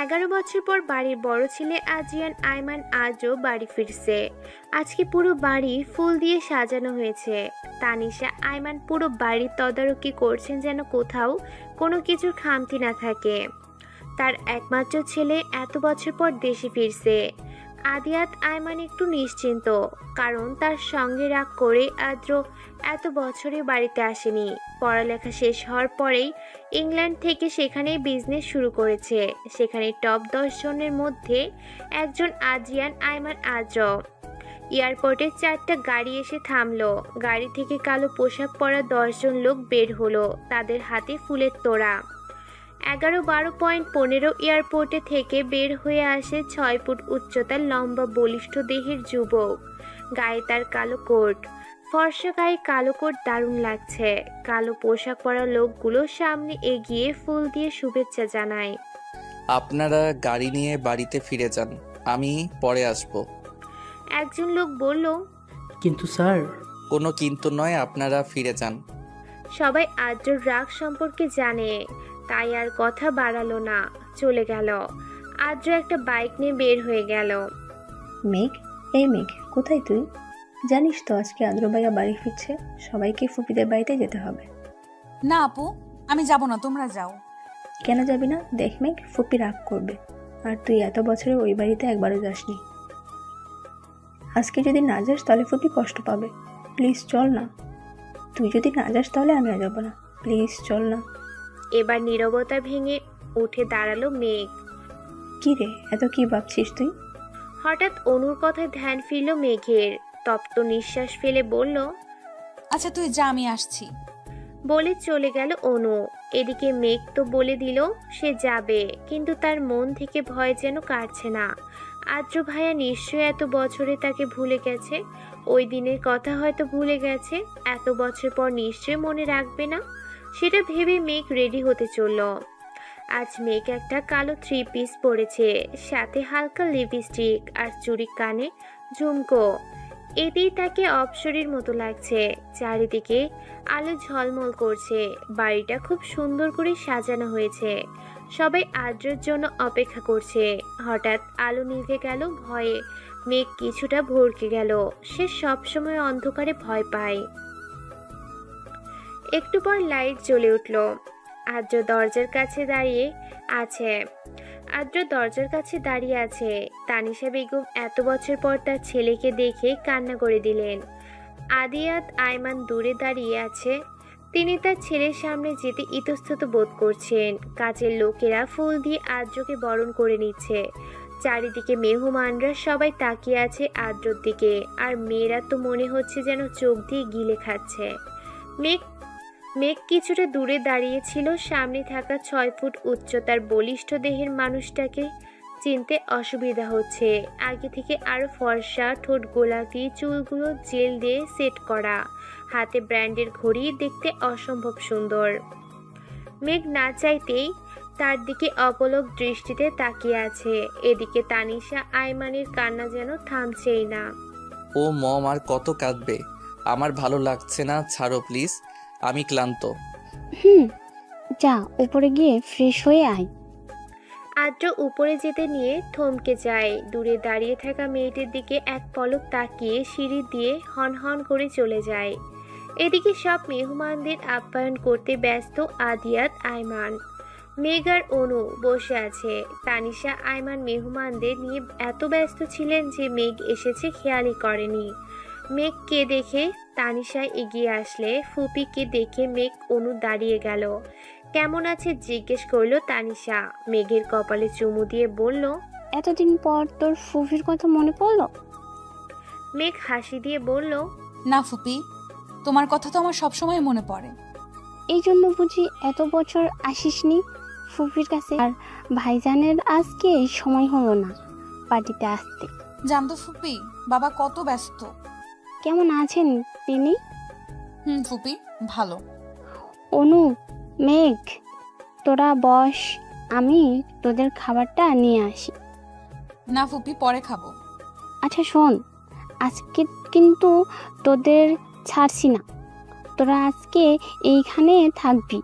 11 বছর পর বাড়ির বড় ছেলে আজিয়ান আইমান আজও বাড়ি ফিরছে। আজকে পুরো বাড়ি ফুল দিয়ে সাজানো হয়েছে। তানিশা আইমান পুরো বাড়ির তদারকি করছেন যেন কোথাও কোনো কিছুর খামতি না থাকে। তার একমাত্র ছেলে এত বছর পর দেশে ফিরছে। আদিয়াত আইমান একটু নিশ্চিন্ত, কারণ তার সঙ্গে রাগ করে আদ্র এত বছরে বাড়িতে আসেনি। পড়ালেখা শেষ হওয়ার পরেই ইংল্যান্ড থেকে সেখানেই বিজনেস শুরু করেছে। সেখানে টপ 10 জনের মধ্যে একজন আজিয়ান আইমান আদ্র। এয়ারপোর্টে 4টা গাড়ি এসে থামলো। গাড়ি থেকে কালো পোশাক পরা 10 জন লোক বের হলো, তাদের হাতে ফুলের তোড়া। 11, 12.15 এয়ারপোর্টে থেকে বের হয়ে আসে 6 ফুট উচ্চতার লম্বা বলিষ্ঠ দেহের যুবক। গায়ে তার কালো কোট, ফর্সা গায়ে কালো কোট দারুণ লাগছে। কালো পোশাক পরা লোকগুলো সামনে এগিয়ে ফুল দিয়ে শুভেচ্ছা জানায়। আপনারা গাড়ি নিয়ে বাড়িতে ফিরে যান, আমি পরে আসব। একজন লোক বলল, কিন্তু স্যার। কোনো কিন্তু নয়, আপনারা ফিরে যান। সবাই আদ্রর রাগ সম্পর্কে জানে, তাই আর কথা বাড়ালো না, চলে গেল। আদ্র একটা বাইক নিয়ে বের হয়ে গেল। মেঘ, এই মেঘ, কোথায় তুই? জানিস তো আজকে আদ্র ভাইয়া বাড়ি ফিরছে, সবাইকে ফুপিদের বাড়িতে যেতে হবে। না আপু, আমি যাব না, তোমরা যাও। কেন যাবি না? দেখ মেঘ, ফুপি রাগ করবে। আর তুই এত বছরে ওই বাড়িতে একবারও যাসনি। আজকে যদি না যাস তাহলে ফুপি কষ্ট পাবে। প্লিজ চল না। তুই যদি না যাস তাহলে আমিও যাব না। প্লিজ চল না। এবার নীরবতা ভেঙে উঠে দাঁড়ালো মেঘ। কি রে, এত কি ভাবছিস তুই? হঠাৎ অনুর কথায় ধ্যান ফিরল মেঘের। তপ্ত নিঃশ্বাস ফেলে বলল, আচ্ছা তুই যা, আমি আসছি। বলে চলে গেল অনু। এদিকে মেঘ তো বলে দিল সে যাবে, কিন্তু তার মন থেকে ভয় যেন কাটছে না। আদ্র ভাইয়া নিশ্চয়ই এত বছরে তাকে ভুলে গেছে। ওই দিনের কথা হয়তো ভুলে গেছে, এত বছর পর নিশ্চয়ই মনে রাখবে না। সেটা ভেবে মেঘ রেডি হতে চলল। আজ মেঘ একটা কালো 3 পিস পরেছে, সাথে হালকা লিপস্টিক আর চুড়ি, কানে ঝুমকো। এতেই তাকে অপ্সরীর মতো লাগছে। চারিদিকে আলো ঝলমল করছে। বাড়িটা খুব সুন্দর করে সাজানো হয়েছে। সবাই আদ্রের জন্য অপেক্ষা করছে। হঠাৎ আলো নিভে গেল। ভয়ে মেঘ কিছুটা ভড়কে গেল। সে সবসময় অন্ধকারে ভয় পায়। একটু পর লাইট জ্বলে উঠল। আদ্র দরজার কাছে দাঁড়িয়ে আছে। তানিশা বেগম এত বছর পর তার ছেলেকে দেখে কান্না করে দিলেন। আদিয়াত আইমান দূরে দাঁড়িয়ে আছে। তিনি তার ছেলের সামনে যেতে ইতস্তত বোধ করছেন। কাজের লোকেরা ফুল দিয়ে আদ্রকে বরণ করে নিচ্ছে। চারিদিকে মেহমানরা সবাই তাকিয়ে আছে আদ্রর দিকে। আর মেয়েরা তো মনে হচ্ছে যেন চোখ দিয়ে গিলে খাচ্ছে। মেঘ কিছুটা দূরে দাঁড়িয়েছিল। সামনে থাকা 6 ফুট উচ্চতার বলিষ্ঠ দেহের মানুষটাকে চিনতে অসুবিধা হচ্ছে। আগে থেকে আরো ফর্সা, ঠোঁট গোলাপি, চুলগুলো জেল দিয়ে সেট করা, হাতে ব্র্যান্ডের ঘড়ি, দেখতে অসম্ভব সুন্দর। মেঘ না চাইতেই তার দিকে অপলক দৃষ্টিতে তাকিয়ে আছে। এদিকে তানিশা আইমানের কান্না যেন থামছেই না। ও মম, আর কত কাঁদবে? আমার ভালো লাগছে না, ছাড়ো প্লিজ, আমি ক্লান্ত। যা উপরে গিয়ে ফ্রেশ হয়ে আয়। আদ্র উপরে যেতে নিয়ে থমকে যায়। দূরে দাঁড়িয়ে থাকা মেয়েটির দিকে এক পলক তাকিয়ে সিঁড়ি দিয়ে হনহন করে চলে যায়। এদিকে সব মেহমানদের আপ্যায়ন করতে ব্যস্ত আদিয়াত আইমান। মেঘ আর অনু বসে আছে। তানিশা আইমান মেহমানদের নিয়ে এত ব্যস্ত ছিলেন যে মেঘ এসেছে খেয়ালই করেনি। মেঘকে দেখে তানিশা এগিয়ে আসলে ফুপিকে দেখে মেঘ অনু দাঁড়িয়ে গেল। কেমন আছে জিজ্ঞেস করলো তানিশা। মেঘের কপালে চুমু দিয়ে বলল, এতদিন পর তোর ফুফির কথা মনে পড়লো? মেঘ হাসি দিয়ে বলল, না ফুপি, তোমার কথা তো আমার সবসময় মনে পড়ে। এই জন্য বুঝি এত বছর আসিসনি ফুফির কাছে? আর ভাইজানের আজকে সময় হলো না পার্টিতে আসতে। জানতো ফুপি, বাবা কত ব্যস্ত। কেমন আছেন তিনি? ফুপি ভালো। অনু, মেঘ, তোরা বস, আমি তোদের খাবারটা নিয়ে আসি। না ফুপি, পরে খাবো। আচ্ছা শোন, আজকে কিন্তু তোদের ছাড়ছি না। তোরা আজকে এইখানে থাকবি,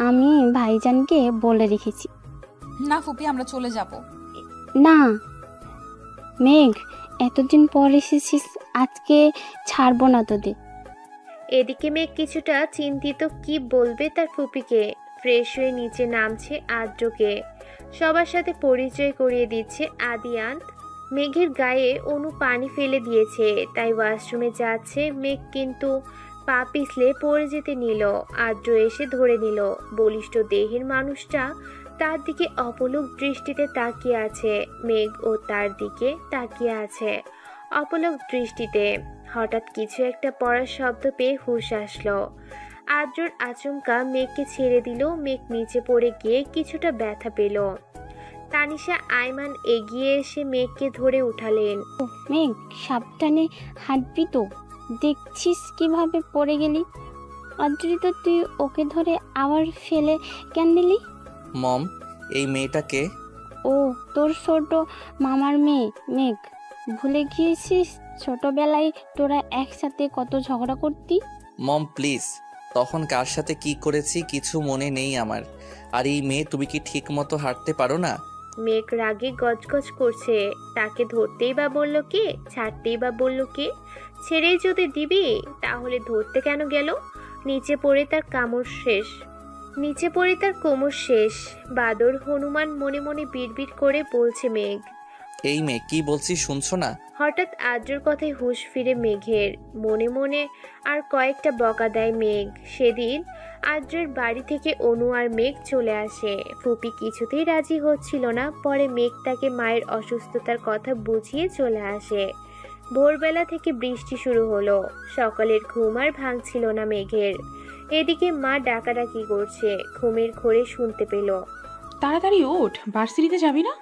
আমি ভাইজানকে বলে রেখেছি। না ফুপি, আমরা চলে যাব। না মেঘ, এতদিন পর এসেছিস, আজকে ছাড়বো না তোদের। এদিকে মেঘ কিছুটা চিন্তিত, কি বলবে তার ফুপিকে। ফ্রেশ হয়ে নিচে নামছে আদ্রকে, সবার সাথে পরিচয় করিয়ে দিচ্ছে আদিয়ান। মেঘের গায়ে অনু পানি ফেলে দিয়েছে, তাই ওয়াশরুমে যাচ্ছে মেঘ, কিন্তু পা পিছলে পড়ে যেতে নিল। আদ্র এসে ধরে নিল। বলিষ্ঠ দেহের মানুষটা তার দিকে অপলক দৃষ্টিতে তাকিয়ে আছে। মেঘ ও তার দিকে তাকিয়ে আছে অপলক দৃষ্টিতে। হঠাৎ কিছু একটা পড়ার শব্দ পেয়ে হুঁশ আসলো। আদ্রর আচমকা মেঘকে ছেড়ে দিল। মেঘ নিচে পড়ে গিয়ে কিছুটা ব্যথা পেল। তানিশা আইমান এগিয়ে এসে মেঘকে ধরে উঠালেন। মেঘ সাবধানে হাঁটবি তো, দেখছিস কিভাবে পড়ে গেলি। অদ্রিত, তুই ওকে ধরে আবার ফেলে কেন দিলি? মম, এই মেয়েটাকে। ও তোর ছোট মামার মেয়ে মেঘ, ভুলে গিয়েছিস ছোটবেলায় তোরা একসাথে কত ঝগড়া করতি। মম প্লিজ, তখন কার সাথে কি করেছি কিছু মনে নেই আমার। আর এই মেয়ে, তুমি কি ঠিক মতো হাঁটতে পারো না? মেঘ রাগে গজগজ করছে। তাকে ধরতেই বা বলল কে, ছাড়তেই বা বলল কে? ছেড়েই যদি দিবি তাহলে ধরতে কেন গেল? নিচে পড়ে তার কোমর শেষ। বাদর হনুমান মনে মনে বিড়বিড় করে বলছে মেঘ। এই মেয়ে, কি বলছি শুনছো না? হঠাৎ আদ্রর কথায় হুঁশ ফিরে মেঘের। মনে মনে আর কয়েকটা বকা দেয় মেঘ। সেদিন আদ্রের বাড়ি থেকে অনু আর মেঘ চলে আসে। ফুপি কিছুতেই রাজি হচ্ছিল না। পরে মেঘ তাকে মায়ের অসুস্থতার কথা বুঝিয়ে চলে আসে। ভোরবেলা থেকে বৃষ্টি শুরু হলো। সকালের ঘুম আর ভাঙছিল না মেঘের। এদিকে মা ডাকাডাকি করছে, ঘুমের ঘোরে শুনতে পেল। তাড়াতাড়ি ওঠ, ভার্সিটিতে যাবি না?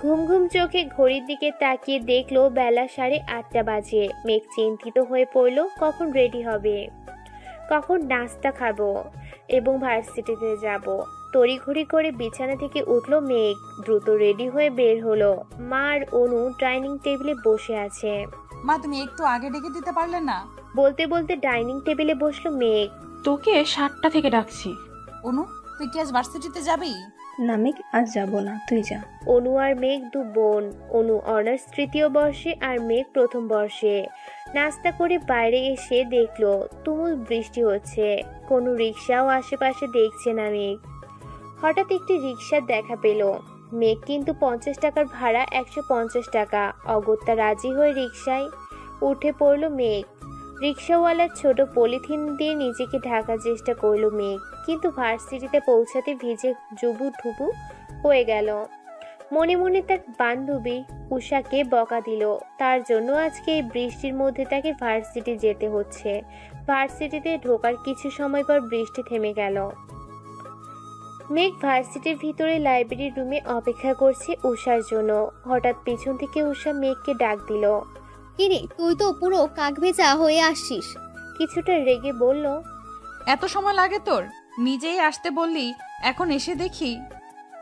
ঘুম ঘুম চোখে ঘড়ির দিকে তাকিয়ে দেখলো বেলা 8:30 বাজে। মেঘ চিন্তিত হয়ে পড়ল, কখন রেডি হবে, কখন নাস্তা খাবো এবং ভার্সিটিতে যাব। তড়িঘড়ি করে বিছানা থেকে উঠলো মেঘ। দ্রুত রেডি হয়ে বের হলো। মা আর অনু ডাইনিং টেবিলে বসে আছে। মা, তুমি একটু আগে ডেকে দিতে পারলে না? বলতে বলতে ডাইনিং টেবিলে বসলো মেঘ। তোকে 7টা থেকে ডাকছি। অনু, তুই কি আজ ভার্সিটিতে যাবি? না মেঘ, আজ যাবো না, তুই যা। অনু আর মেঘ দু বোন। অনু অনার্স 3য় বর্ষে আর মেঘ 1ম বর্ষে। নাস্তা করে বাইরে এসে দেখলো তুমুল বৃষ্টি হচ্ছে। কোনো রিক্সাও আশেপাশে দেখছে না মেঘ। হঠাৎ একটি রিক্সার দেখা পেল মেঘ, কিন্তু 50 টাকার ভাড়া 150 টাকা। অগত্যা রাজি হয়ে রিক্সায় উঠে পড়লো মেঘ। রিক্সাওয়ালার ছোট পলিথিন দিয়ে নিজেকে ঢাকার চেষ্টা করলো মেঘ, কিন্তু ভার্সিটিতে পৌঁছাতে ভিজে জুবুঢুবু হয়ে গেল। মনে মনে তার বান্ধবী উষাকে বকা দিল। তার জন্য আজকে এই বৃষ্টির মধ্যে তাকে ভার্সিটি যেতে হচ্ছে। ভার্সিটিতে ঢোকার কিছু সময় পর বৃষ্টি থেমে গেল। মেঘ ভার্সিটির ভিতরে লাইব্রেরি রুমে অপেক্ষা করছে উষার জন্য। হঠাৎ পিছন থেকে উষা মেঘকে ডাক দিল। কিরে, তুই তো পুরো কাকভেজা হয়ে আসছিস। কিছুটা রেগে বলল, এত সময় লাগে তোর? নিজেই আসতে বললি, এখন এসে দেখি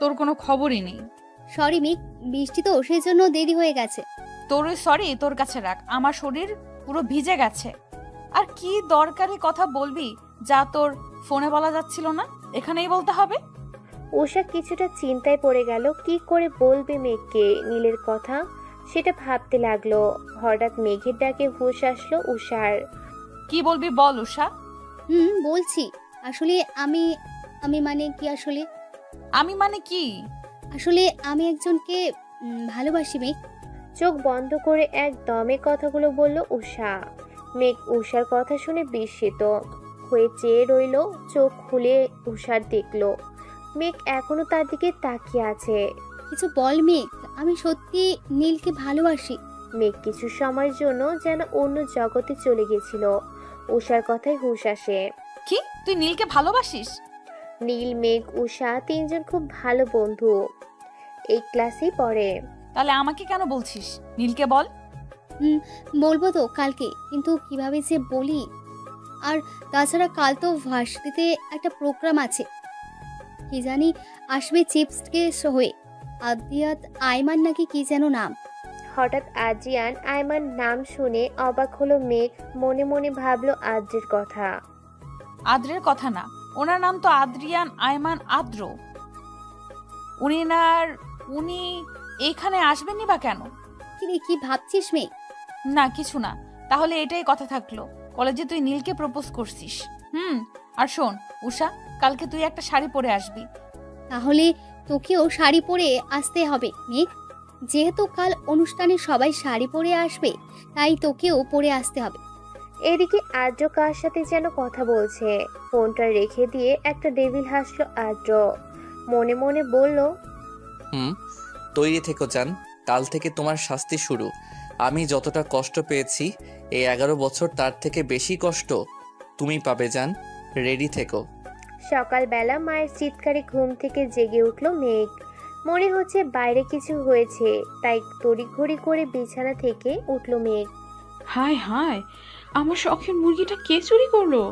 তোর কোনো খবরই নেই। সরি মিক, বৃষ্টি তো সেই জন্য দেরি হয়ে গেছে। তোর সরি তোর কাছে রাখ, আমার শরীর পুরো ভিজে গেছে। আর কি দরকারি কথা বলবি যা তোর ফোনে বলা যাচ্ছিল না, এখানেই বলতে হবে? উষা কিছুটা চিন্তায় পড়ে গেল। কি করে বলবে মেঘকে নীলের কথা, সেটা ভাবতে লাগলো। হঠাৎ মেঘের ডাকে হুঁশ আসলো উষার। কি বলবি বল উষা। বলছি। আসলে আমি আমি মানে কি আসলে আমি মানে কি? আসলে আমি একজনকে ভালোবাসি মেঘ। চোখ বন্ধ করে এক দমে কথাগুলো বলল উষা। মেঘ উষার কথা শুনে বিস্মিত হয়ে চেয়ে রইল। চোখ খুলে উষার দেখলো মেঘ এখনো তার দিকে তাকিয়ে আছে। কিছু বল মেঘ, আমি সত্যি নীলকে ভালোবাসি। মেঘ কিছু সময়ের জন্য যেন অন্য জগতে চলে গেছিল। উষার কথায় হুঁশ আসে। কি, তুই নীলকে ভালোবাসিস? নীল, মেঘ, উষা তিনজন খুব ভালো বন্ধু। এই ক্লাসেই পড়ে। তাহলে আমাকে কেন বলছিস? নীলকে বল। বলবো তো কালকে, কিন্তু কিভাবে যে বলি। আর তাছাড়া কাল তো ভার্সিটিতে একটা প্রোগ্রাম আছে, কি জানি আসবে চিপসকে হয়ে। আদিয়াত আইমান নাকি কি যেন নাম। হঠাৎ আদ্রিয়ান আইমান নাম শুনে অবাক হলো মেঘ। মনে মনে ভাবলো আদ্রের কথা। আদ্রের কথা না, ওনার নাম তো আদ্রিয়ান আয়মান আদ্র। উনি এখানে আসবেননি বা কেন? কি রে, কি ভাবছিস মেয়ে? না কিছু না। তাহলে এটাই কথা থাকলো, কলেজে তুই নীলকে প্রপোজ করছিস। আর শোন উষা, কালকে তুই একটা শাড়ি পরে আসবি। তাহলে তোকেও শাড়ি পরে আসতে হবে মেঘ। যেহেতু কাল অনুষ্ঠানে সবাই শাড়ি পরে আসবে, তাই তোকেও পরে আসতে হবে। এদিকে আদ্র কার সাথে যেন কথা বলছে। ফোনটা রেখে দিয়ে একটা ডেভিল হাসলো আদ্র। মনে মনে বলল, তৈরি থেকো জান, কাল থেকে তোমার শাস্তি শুরু। আমি যতটা কষ্ট পেয়েছি এই 11 বছর, তার থেকে বেশি কষ্ট তুমি পাবে জান। রেডি থেকো। সকালবেলা মায়ের চিৎকারে ঘুম থেকে জেগে উঠল মেঘ। মনে হচ্ছে বাইরে কিছু হয়েছে, তাই তড়িঘড়ি করে বিছানা থেকে উঠল মেঘ। হায় হায়, আমার শখের মুরগিটা কে চুরি করলো?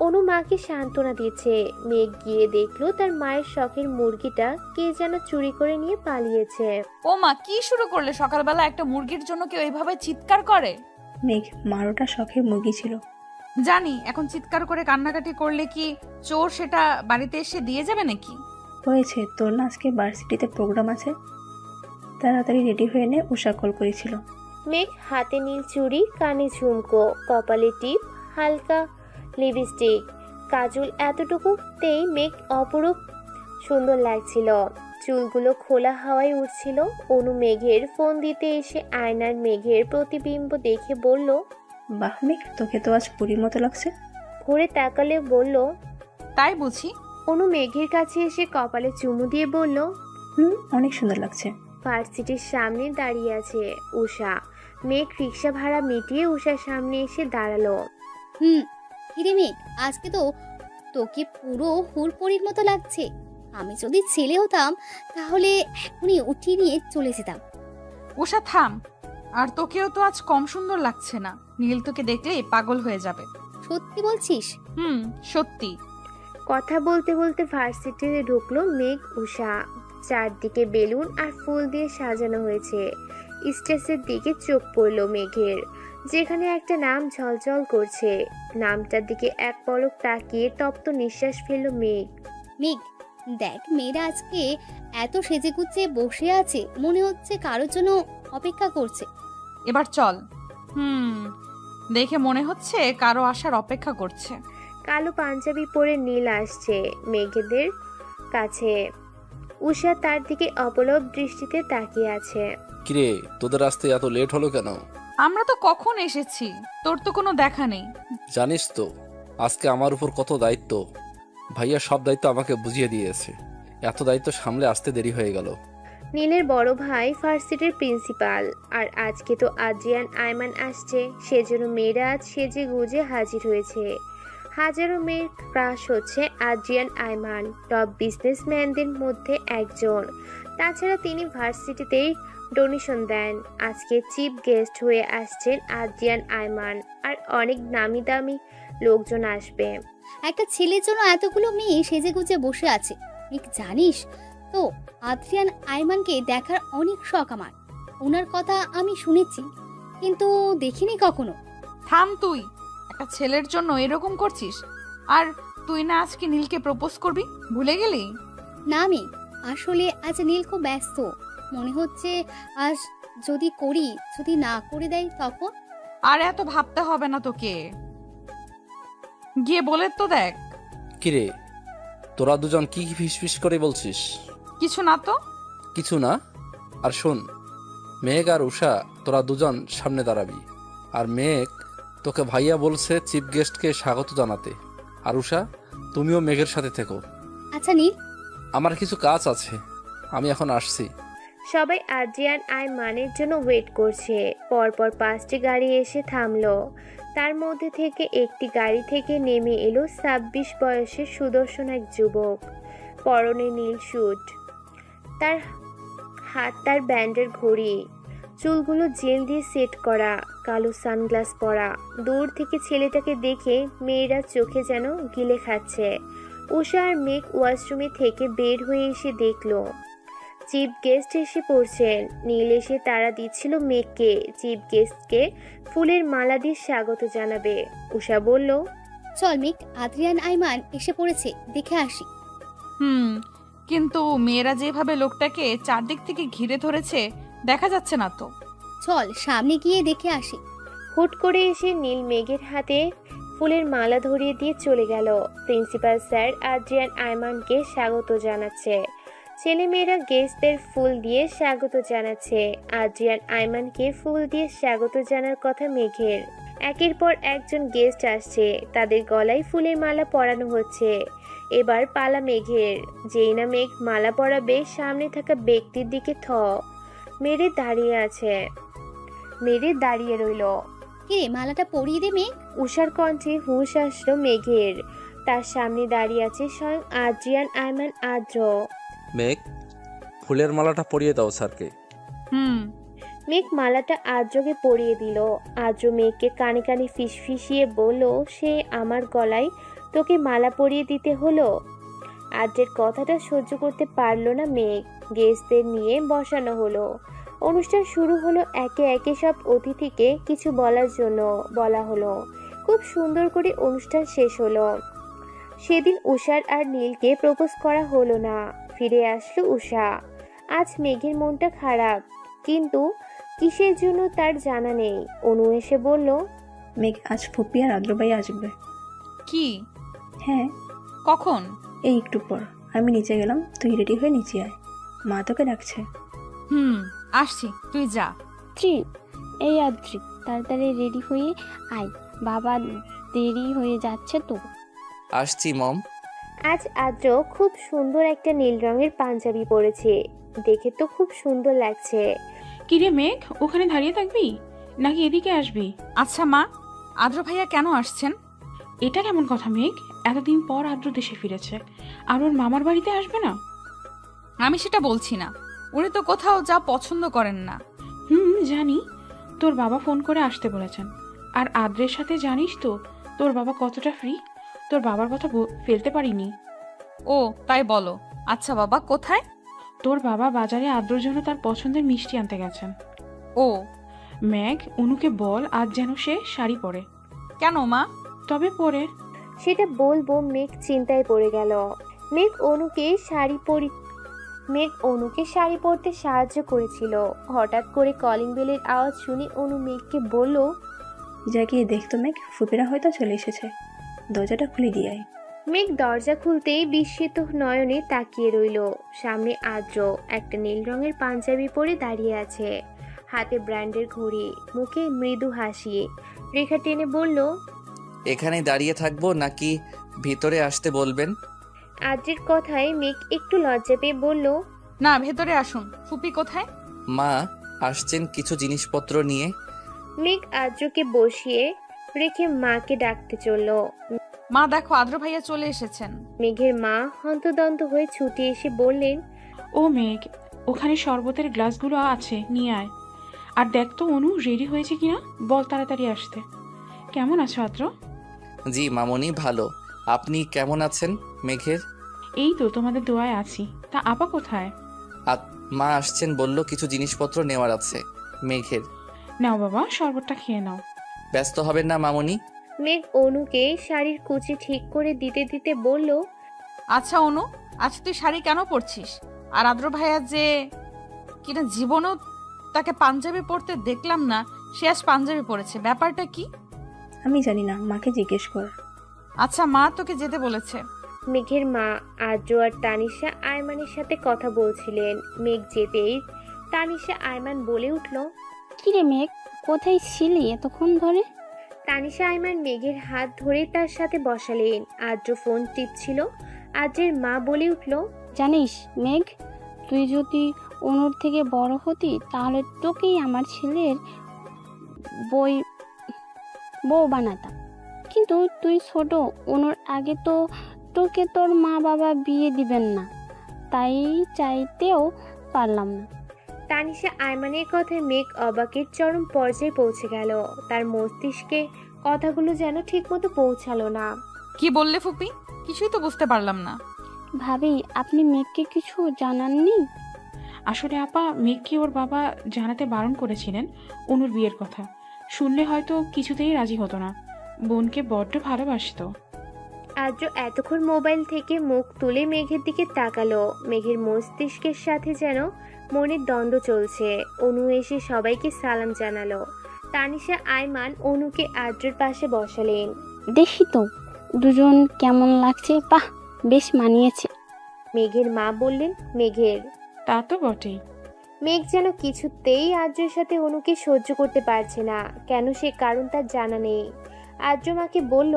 অনু মাকে সান্ত্বনা দিচ্ছে। মেঘ গিয়ে দেখলো তার মায়ের শখের মুরগিটা কে যেন চুরি করে নিয়ে পালিয়েছে। ও মা, কি শুরু করলে সকালবেলা? একটা মুরগির জন্য কেউ এইভাবে চিৎকার করে? মেঘ, মারোটা শখের মুরগি ছিল। জানি, এখন চিৎকার করে কান্নাকাটি করলে কি চোর সেটা বাড়িতে এসে দিয়ে যাবে নাকি? হয়েছে তোর না আজকে ভার্সিটিতে প্রোগ্রাম আছে, তাড়াতাড়ি রেডি হয়ে নে, উষা কল করেছিল। মেঘ হাতে নীল চুড়ি, কানে ঝুমকো, কপালে টিপ, হালকা লিপস্টিক, কাজল, এতটুকুতেই মেঘ অপরূপ সুন্দর লাগছিল। চুলগুলো খোলা হাওয়ায় উঠছিল। অনু মেঘের ফোন দিতে এসে আয়নার মেঘের প্রতিবিম্ব দেখে বলল, বাহ মেঘ, তোকে তো আজ পুরীর মতো লাগছে। ঘুরে তাকালে বলল, তাই বুঝি? অনু মেঘের কাছে এসে কপালে চুমু দিয়ে বলল, অনেক সুন্দর লাগছে। ভার্সিটির সামনে দাঁড়িয়ে আছে উষা। মেঘ রিক্সা ভাড়া মিটিয়ে উষার সামনে এসে দাঁড়ালো। কিরে মেঘ, আজকে তো তোকে পুরো হুড়পড়ির মতো লাগছে। আমি যদি ছেলে হতাম তাহলে এখনই উঠিয়ে নিয়ে চলে যেতাম। উষা থাম, আর তোকেও তো আজ কম সুন্দর লাগছে না। নীল তোকে দেখলেই পাগল হয়ে যাবে। সত্যি বলছিস? সত্যি। কথা বলতে বলতে ভার্সিটিতে ঢুকলো মেঘ উষা। চারদিকে বেলুন আর ফুল দিয়ে সাজানো হয়েছে। স্টেজের দিকে চোখ পড়ল মেঘের, যেখানে একটা নাম ঝলঝল করছে। নামটার দিকে এক পলক তাকিয়ে তপ্ত নিঃশ্বাস ফেলল মেঘ। মেঘ দেখ, মেয়েরা আজকে এত সেজেগুজে বসে আছে, মনে হচ্ছে কারোর জন্য অপেক্ষা করছে। এবার চল। দেখে মনে হচ্ছে কারো আসার অপেক্ষা করছে। কালো পাঞ্জাবি পরে নীল আসছে মেঘেদের কাছে। উষা তার দিকে অপলক দৃষ্টিতে তাকিয়ে আছে। কিরে, তোদের আসতে এত লেট হলো কেন? আমরা তো কখন এসেছি, তোর তো কোনো দেখা নেই। জানিস তো আজকে আমার উপর কত দায়িত্ব। ভাইয়া সব দায়িত্ব আমাকে বুঝিয়ে দিয়েছে, এত দায়িত্ব সামলে আসতে দেরি হয়ে গেল। নীলের বড় ভাই ভার্সিটির প্রিন্সিপাল, আর আজকে তো আদ্রিয়ান আয়মান আসছে, সেজন্য মেয়েরা আজ সেজে গুজে হাজির হয়েছে। হাজারো মেয়ের ক্রাশ হচ্ছে আদ্রিয়ান আয়মান, টপ বিজনেসম্যানদের মধ্যে একজন। তাছাড়া তিনি ভার্সিটিতেই ডোনেশন দেন। আজকে চিফ গেস্ট হয়ে আসছেন আদ্রিয়ান আয়মান, আর অনেক নামি দামি লোকজন আসবে। একটা ছেলের জন্য এতগুলো মেয়ে সেজেগুজে বসে আছে। মেঘ জানিস তো, আদ্রিয়ান আয়মানকে দেখার অনেক শখ আমার। ওনার কথা আমি শুনেছি, কিন্তু দেখিনি কখনো। থাম তুই, একটা ছেলের জন্য এরকম করছিস? আর তুই না আজকে নীলকে প্রপোজ করবি, ভুলে গেলি? না মেঘ, আসলে আজ নীল খুব ব্যস্ত। মনে হচ্ছে আজ যদি করি, যদি না করে দেয় তখন। আর এত ভাবতে হবে না তোকে, গিয়ে বলে তো দেখ। কিরে, তোরা দুজন কি ফিসফিস করে বলছিস? কিছু না তো। কিছু না? আর শোন মেঘ আর উষা, তোরা দুজন সামনে দাঁড়াবি। আর মেঘ, তোকে ভাইয়া বলছে চিফ গেস্টকে স্বাগত জানাতে। আর উষা, তুমিও মেঘের সাথে থেকো। আচ্ছা নীল, আমার কিছু কাজ আছে, আমি এখন আসছি। সবাই আদ্রিয়ান আয়মানের জন্য ওয়েট করছে। পরপর 5টি গাড়ি এসে থামলো। তার মধ্যে থেকে একটি গাড়ি থেকে নেমে এলো 26 বয়সের সুদর্শন এক যুবক। পরনে নীল স্যুট, তার হাত তার ব্যান্ডের ঘড়ি, চুলগুলো জেল দিয়ে সেট করা, কালো সানগ্লাস পরা। দূর থেকে ছেলেটাকে দেখে মেয়েরা চোখে যেন গিলে খাচ্ছে। উষা আর মেঘ ওয়াশরুমে থেকে বের হয়ে এসে দেখলো চিফ গেস্ট এসে পড়ছেন। নীল এসে তারা দিচ্ছিল মেঘকে। চিফ গেস্টকে ফুলের মালা দিয়ে স্বাগত জানাবে। উষা বলল, চল মেঘ, আদ্রিয়ান আয়মান এসে পড়েছে, দেখে আসি। কিন্তু মেয়েরা যেভাবে লোকটাকে চারদিক থেকে ঘিরে ধরেছে দেখা যাচ্ছে না তো। চল সামনে গিয়ে দেখে আসি। হুট করে এসে নীল মেঘের হাতে ফুলের মালা ধরিয়ে দিয়ে চলে গেল। প্রিন্সিপাল স্যার আদ্রিয়ান আয়মানকে স্বাগত জানাচ্ছে। ছেলেমেয়েরা গেস্টদের ফুল দিয়ে স্বাগত জানাচ্ছে। আদ্রিয়ান আয়মানকে ফুল দিয়ে স্বাগত জানার কথা মেঘের। একের পর একজন গেস্ট আসছে, তাদের গলায় ফুলের মালা পরানো হচ্ছে। এবার পালা মেঘের। যেই না মেঘ মালা পরাবে, সামনে থাকা ব্যক্তির দিকে মেরে দাঁড়িয়ে রইল। কে মালাটা পরিয়ে দে মেঘ। উষার কণ্ঠে হুঁশ আসলো মেঘের। তার সামনে দাঁড়িয়ে আছে স্বয়ং আদ্রিয়ান আয়মান আদ্র। মেঘ, ফুলের মালাটা পরিয়ে দাও স্যারকে। মেঘ মালাটা আদ্রকে পরিয়ে দিল। আদ্র মেঘকে কানে কানে ফিসফিসিয়ে বলল, সে আমার গলায় তোকে মালা পরিয়ে দিতে হলো। আদ্রের কথাটা সহ্য করতে পারল না মেঘ। গেস্টদের নিয়ে বসানো হলো। অনুষ্ঠান শুরু হলো। একে একে সব অতিথিকে কিছু বলার জন্য বলা হলো। খুব সুন্দর করে অনুষ্ঠান শেষ হলো। সেদিন উষার আর নীলকে প্রপোজ করা হলো না। ফিরে আসলো উষা। আজ মেঘের মনটা খারাপ, কিন্তু কিসের জন্য তার জানা নেই। অনু এসে বলল, মেঘ, আজ ফুপি আর আদ্রবাই আসবে। কি? হ্যাঁ, কখন? এই একটু পর। আমি নিচে গেলাম, তুই রেডি হয়ে নিচে আয়, মা তোকে ডাকছে। আসছি, তুই যা। এই আদ্রি, তাড়াতাড়ি রেডি হয়ে আয়, বাবা দেরি হয়ে যাচ্ছে তো। আসছি মম। আজ আদ্র খুব সুন্দর একটা নীল রঙের পাঞ্জাবি পরেছে। দেখে তো খুব সুন্দর লাগছে। কিরে মেঘ, ওখানে দাঁড়িয়ে থাকবি নাকি এদিকে আসবি? আচ্ছা মা, আদ্র ভাইয়া কেন আসছেন? এটা কেমন কথা মেঘ? এতদিন পর আদ্র দেশে ফিরেছে, আর ওর মামার বাড়িতে আসবে না? আমি সেটা বলছি না, উনি তো কোথাও যা পছন্দ করেন না। জানি, তোর বাবা ফোন করে আসতে বলেছেন। আর আদ্রের সাথে জানিস তো তোর বাবা কতটা ফ্রি। তোর বাবার কথা ফেলতে পারিনি। ও তাই বলো। আচ্ছা বাবা কোথায়? তোর বাবা বাজারে আদ্রর জন্য তার পছন্দের মিষ্টি আনতে গেছেন। ও মেঘ, অনুকে বল আজ যেন সে শাড়ি পরে। কেন মা? তবে পরে। সেটা বলবো মেঘ চিন্তায় পড়ে গেল। মেঘ অনুকে শাড়ি পরতে সাহায্য করেছিল। হঠাৎ করে কলিং বেলের আওয়াজ শুনে অনু মেঘকে বলল, যা গিয়ে দেখতো মেঘ, ফুপিরা হয়তো চলে এসেছে, দরজাটা খুলে দিয়ে আয়। মেঘ দরজা খুলতেই বিস্মিত নয়নে তাকিয়ে রইল। সামনে আদ্র একটা নীল রঙের পাঞ্জাবি পরে দাঁড়িয়ে আছে, হাতে ব্র্যান্ডের ঘড়ি, মুখে মৃদু হাসি। রেখা টেনে বলল, এখানে দাঁড়িয়ে থাকবো নাকি ভিতরে আসতে বলবেন? আদ্রের কথায় মেঘ একটু লজ্জা পেয়ে বলল, না, ভেতরে আসুন। ফুপি কোথায়? মা আসছেন কিছু জিনিসপত্র নিয়ে। মেঘ আদ্রকে বসিয়ে রেখে মাকে ডাকতে চলল। মা দেখো, আদ্র ভাইয়া চলে এসেছেন। মেঘের মা হন্তদন্ত হয়ে ছুটে এসে বললেন, ও মেঘ, ওখানে শরবতের গ্লাসগুলো আছে, নিয়ে আয়। আর দেখ তো অনু রেডি হয়েছে কিনা, বল তাড়াতাড়ি আসতে। কেমন আছো আদ্র? জি মামনি, ভালো। আপনি কেমন আছেন মেঘের? এই তো তোমাদের দোয়ায় আছি। তা আপা কোথায়? মা আসছেন, বলল কিছু জিনিসপত্র নেওয়ার আছে মেঘের। নাও বাবা, শরবতটা খেয়ে নাও। ব্যস্ত হবেন না মামনি। মেঘ অনুকে শাড়ির কুচি ঠিক করে দিতে দিতে বলল, আচ্ছা অনু, আজ তুই শাড়ি কেন পরছিস? আর আদ্র ভাইয়া যে কিনা জীবনেও তাকে পাঞ্জাবি পরতে দেখলাম না, সে আজ পাঞ্জাবি পরেছে, ব্যাপারটা কি? আমি জানি না, মাকে জিজ্ঞেস কর। আচ্ছা মা তোকে যেতে বলেছে। মেঘের মা আদ্র আর তানিশা আয়মানের সাথে কথা বলছিলেন। মেঘ যেতেই তানিশা আয়মান বলে উঠল, কিরে মেঘ, কোথায় ছিলি এতক্ষণ ধরে? তানিশা আয়মান মেঘের হাত ধরে তার সাথে বসালেন। আদ্র ফোন টিপছিল। আদ্রের মা বলে উঠল, জানিস মেঘ, তুই যদি অনুর থেকে বড় হতি তাহলে তোকেই আমার ছেলের বউ বানাতাম। কিন্তু তুই ছোট, অনুর আগে তো তোকে তোর মা বাবা বিয়ে দিবেন না, তাই চাইতেও পারলাম না। তানিশা আয়মানের কথায় মেঘ অবাকের চরম পর্যায়ে পৌঁছে গেল। তার মস্তিষ্কে কথাগুলো যেন ঠিকমতো পৌঁছালো না। কি বললে ফুপি? কিছুই তো বুঝতে পারলাম না। ভাবি, আপনি মেঘকে কিছু জানাননি? আসলে আপা, মেঘকে ওর বাবা জানাতে বারণ করেছিলেন অনুর বিয়ের কথা। শুনলে হয়তো কিছুতেই রাজি হতো না। বোনকে বড্ড ভালোবাসতো। আদ্র এতক্ষণ মোবাইল থেকে মুখ তুলে মেঘের দিকে তাকালো। মেঘের মস্তিষ্কের সাথে যেন মনের দ্বন্দ্ব চলছে। অনু এসে সবাইকে সালাম জানালো। তানিশা আইমান অনুকে আদ্রের পাশে বসালেন। দেখি তো দুজন কেমন লাগছে, বাহ বেশ মানিয়েছে। মেঘের মা বললেন। মেঘের তা তো বটেই। মেঘ যেন কিছুতেই আদ্রের সাথে অনুকে সহ্য করতে পারছে না। কেন সে কারণ তার জানা নেই। আদ্র মাকে বলল,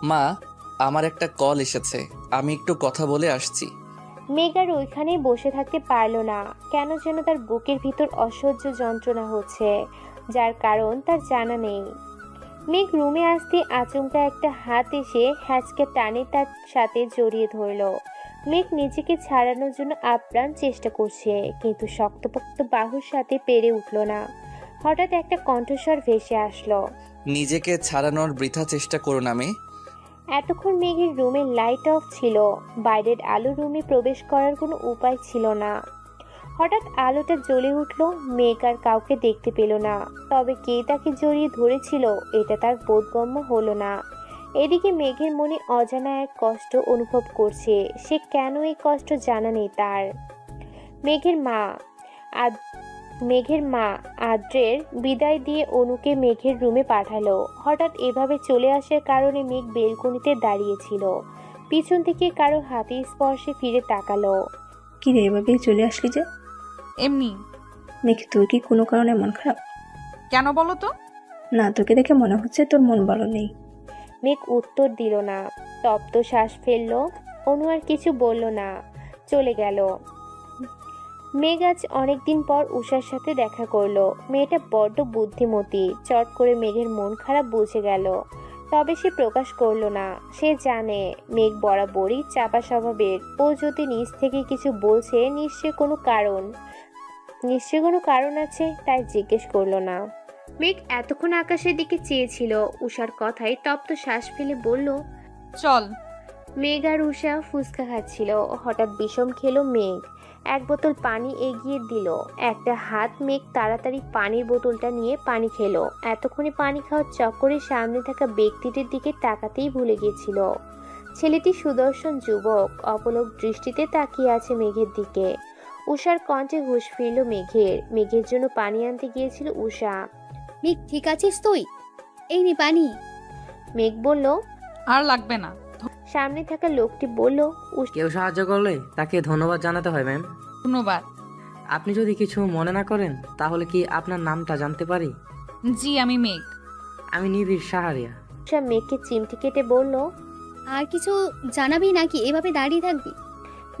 মা, আমার একটা কল এসেছে, আমি একটু কথা বলে আসছি। মেঘ আর ওইখানে বসে থাকতে পারল না। কেন যেন তার বুকের ভিতর অসহ্য যন্ত্রণা হচ্ছে, যার কারণ তার জানা নেই। মেঘ রুমে আসতে আচমকা একটা হাত এসে হ্যাচকে টানে তার সাথে জড়িয়ে ধরল। মেঘ নিজেকে ছাড়ানোর জন্য আপ্রাণ চেষ্টা করছে, কিন্তু শক্তপোক্ত বাহুর সাথে পেরে উঠল না। হঠাৎ একটা কণ্ঠস্বর ভেসে আসলো। নিজেকে ছাড়ানোর বৃথা চেষ্টা করো না মেয়ে। এতক্ষণ মেঘের রুমের লাইট অফ ছিল। বাইরের আলো রুমে প্রবেশ করার কোনো উপায় ছিল না। হঠাৎ আলোটা জ্বলে উঠল। মেঘ আর কাউকে দেখতে পেল না। তবে কে তাকে জড়িয়ে ধরেছিল এটা তার বোধগম্য হলো না। এদিকে মেঘের মনে অজানা এক কষ্ট অনুভব করছে। সে কেন এই কষ্ট জানা নেই তার। মেঘের মা আদ্রের বিদায় দিয়ে অনুকে মেঘের রুমে পাঠালো। হঠাৎ এভাবে চলে আসার কারণে মেঘ বেলকনিতে দাঁড়িয়েছিল। পিছন থেকে কারো হাতের স্পর্শে ফিরে তাকালো। কি রে, এভাবেই চলে আসলি যে? এমনি। মেঘ, তোর কি কোনো কারণে মন খারাপ? কেন বলো তো? না, তোকে দেখে মনে হচ্ছে তোর মন ভালো নেই। মেঘ উত্তর দিল না, তপ্ত শ্বাস ফেলল। অনু আর কিছু বলল না, চলে গেল। মেঘ আজ অনেকদিন পর উষার সাথে দেখা করলো। মেয়েটা বড্ড বুদ্ধিমতী। চট করে মেঘের মন খারাপ বুঝে গেল। তবে সে প্রকাশ করলো না। সে জানে মেঘ বরাবরই চাপা স্বভাবের। ও যদি নিজ থেকে কিছু বলছে নিশ্চয় কোনো কারণ আছে, তাই জিজ্ঞেস করলো না। মেঘ এতক্ষণ আকাশের দিকে চেয়েছিল। উষার কথায় তপ্ত শ্বাস ফেলে বলল, চল। মেঘ আর উষা ফুচকা খাচ্ছিল। হঠাৎ বিষম খেলো মেঘ। এক বোতল পানি এগিয়ে দিল। একটা হাত মেঘ তাড়াতাড়ি পানির বোতলটা নিয়ে পানি খেলো। এতক্ষণে পানি খাওয়ার চক্করে সামনে থাকা ব্যক্তিটির দিকে তাকাতেই ভুলে গিয়েছিল। ছেলেটি সুদর্শন যুবক, অপলক দৃষ্টিতে তাকিয়ে আছে মেঘের দিকে। উষার কণ্ঠে হুঁশ ফিরল মেঘের। মেঘের জন্য পানি আনতে গিয়েছিল উষা। মেঘ, ঠিক আছিস তুই? এই নে পানি। মেঘ বলল, আর লাগবে না। সামনে থাকা লোকটি বলল, কেউ সাহায্য করলে তাকে ধন্যবাদ জানাতে হয় ম্যাম। ধন্যবাদ। আপনি যদি কিছু মনে না করেন তাহলে কি আপনার নামটা জানতে পারি? জি, আমি মেঘ। আমি নিবিড় সাহারিয়া। উষা মেঘকে চিমটি কেটে বলল, আর কিছু জানাবি নাকি এভাবে দাঁড়িয়ে থাকবি?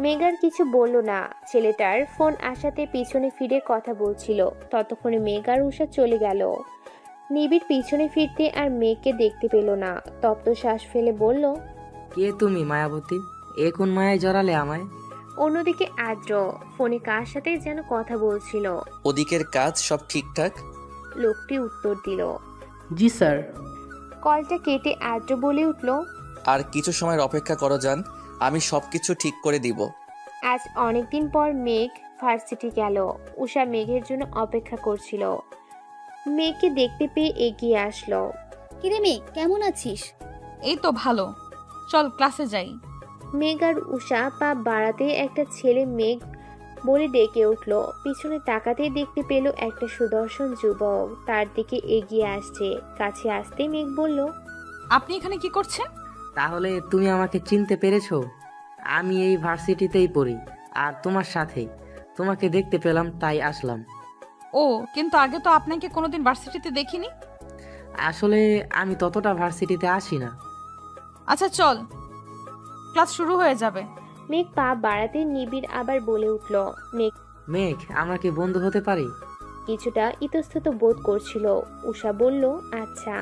মেঘ আর কিছু বলল না। ছেলেটার ফোন আসাতে পিছনে ফিরে কথা বলছিল। ততক্ষণে মেঘ আর উষা চলে গেল। নিবিড় পিছনে ফিরতে আর মেঘকে দেখতে পেল না। তপ্ত শ্বাস ফেলে বলল, কে তুমি মায়াবতী? এ কোন মায়ায় জড়ালে আমায়? অন্যদিকে আদ্র ফোনে কার সাথে যেন কথা বলছিল। ওদিকের কাজ সব ঠিকঠাক? লোকটি উত্তর দিল, জি স্যার। কলটা কেটে আদ্র বলে উঠল, আর কিছু সময়ের অপেক্ষা করো যান, আমি সবকিছু ঠিক করে দিব। আজ অনেকদিন পর মেঘ ভার্সিটি গেল। উষা মেঘের জন্য অপেক্ষা করছিল। মেঘকে দেখতে পেয়ে এগিয়ে আসলো। কিরে মেঘ, কেমন আছিস? এই তো ভালো, চল ক্লাসে যাই। মেঘ আর উষা পা বাড়াতে একটা ছেলে মেঘ বলে ডেকে উঠল। পিছনে তাকাতেই দেখতে পেল একটা সুদর্শন যুবক তার দিকে এগিয়ে আসছে। কাছে আসতেই মেঘ বলল, আপনি এখানে কি করছেন? তাহলে তুমি আমাকে চিনতে পেরেছো? আমি এই ভার্সিটিতেই পড়ি আর তোমার সাথেই। তোমাকে দেখতে পেলাম তাই আসলাম। ও, কিন্তু আগে তো আপনাকে কোনোদিন ভার্সিটিতে দেখিনি। আসলে আমি ততটা ভার্সিটিতে আসি না। আচ্ছা চল, ক্লাস শুরু হয়ে যাবে। মেঘ পা বাড়াতে নিবিড় আবার বলে উঠল। মেঘ, আমরা কি বন্ধু হতে পারি? কিছুটা ইতস্তত বোধ করছিল। উষা বলল, আচ্ছা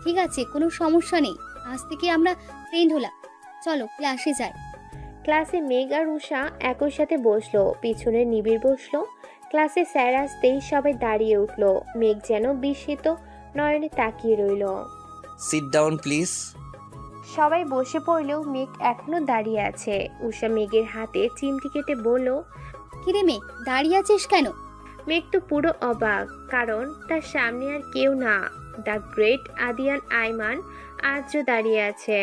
ঠিক আছে, কোনো সমস্যা নেই। আজ থেকে আমরা ফ্রেন্ড হলাম। চলো ক্লাসে যাই। ক্লাসে মেঘ আর উষা একই সাথে বসলো। পিছনে নিবিড় বসলো। ক্লাসে স্যার আসতেই সবাই দাঁড়িয়ে উঠল। মেঘ যেন বিস্মিত নয়নে তাকিয়ে রইল। Sit down please. সবাই বসে পড়লেও মেঘ এখনো দাঁড়িয়ে আছে। উষা মেঘের হাতে চিমটি কেটে বলল, কিরে মেঘ, দাঁড়িয়ে আছিস কেন? মেঘ তো পুরো অবাক, কারণ তার সামনে আর কেউ না, দ্য গ্রেট আদিয়ান আইমান আদ্র দাঁড়িয়ে আছে।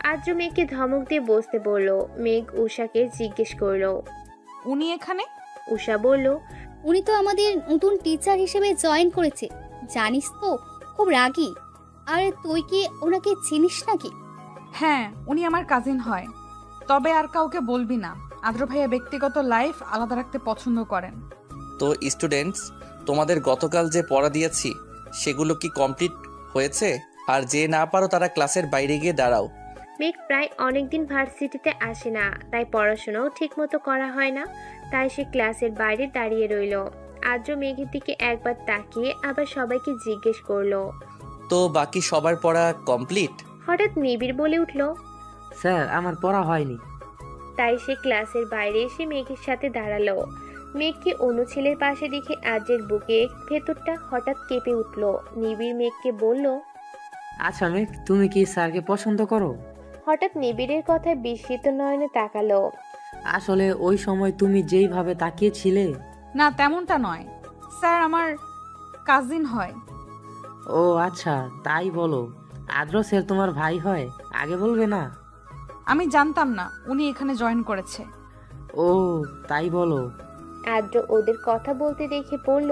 আদ্র মেঘকে ধমক দিয়ে বসতে বলল। মেঘ উষাকে জিজ্ঞেস করলো। উনি এখানে? উষা বলল, উনি তো আমাদের নতুন টিচার হিসেবে জয়েন করেছে, জানিস তো, খুব রাগী। আর তুই কি ওনাকে চিনিস নাকি? হ্যাঁ, উনি আমার কাজিন হয়। তবে আর কাউকে বলবি না। আদ্র ভাইয়া ব্যক্তিগত লাইফ আলাদা রাখতে পছন্দ করেন। তো স্টুডেন্টস, তোমাদের গতকাল যে পড়া দিয়েছি সেগুলো কি কমপ্লিট হয়েছে? আর যে না পারো তারা ক্লাসের বাইরে গিয়ে দাঁড়াও। মেঘ প্রায় অনেকদিন ভার্সিটিতে আসে না, তাই পড়াশোনাও ঠিকমতো করা হয় না, তাই সে ক্লাসের বাইরে দাঁড়িয়ে রইল। আদ্র মেঘের দিকে একবার তাকিয়ে আবার সবাইকে জিজ্ঞেস করলো। তো বাকি সবার পড়া কমপ্লিট? হঠাৎ নিবিড় বলে উঠল। স্যার আমার পড়া হয়নি। তাই সে ক্লাসের বাইরে এসে মেঘের সাথে দাঁড়ালো। মেঘকে অন্য ছেলের পাশে দেখে আদ্রের বুকে ভেতরটা হঠাৎ কেঁপে উঠল। নিবিড় মেঘকে বলল। আচ্ছা মেঘ, তুমি কি স্যারকে পছন্দ করো? হঠাৎ নিবিড়ের কথায় বিস্মিত নয়নে তাকালো। আসলে ওই সময় তুমি যেইভাবে তাকিয়েছিলে। না, তেমনটা নয়। স্যার আমার কাজিন হয়। ও আচ্ছা, তাই বলো। আদ্র স্যার তোমার ভাই হয়, আগে বলবে না? আমি জানতাম না উনি এখানে জয়েন করেছে। ও তাই বলো। আদ্র ওদের কথা বলতে দেখে পড়ল।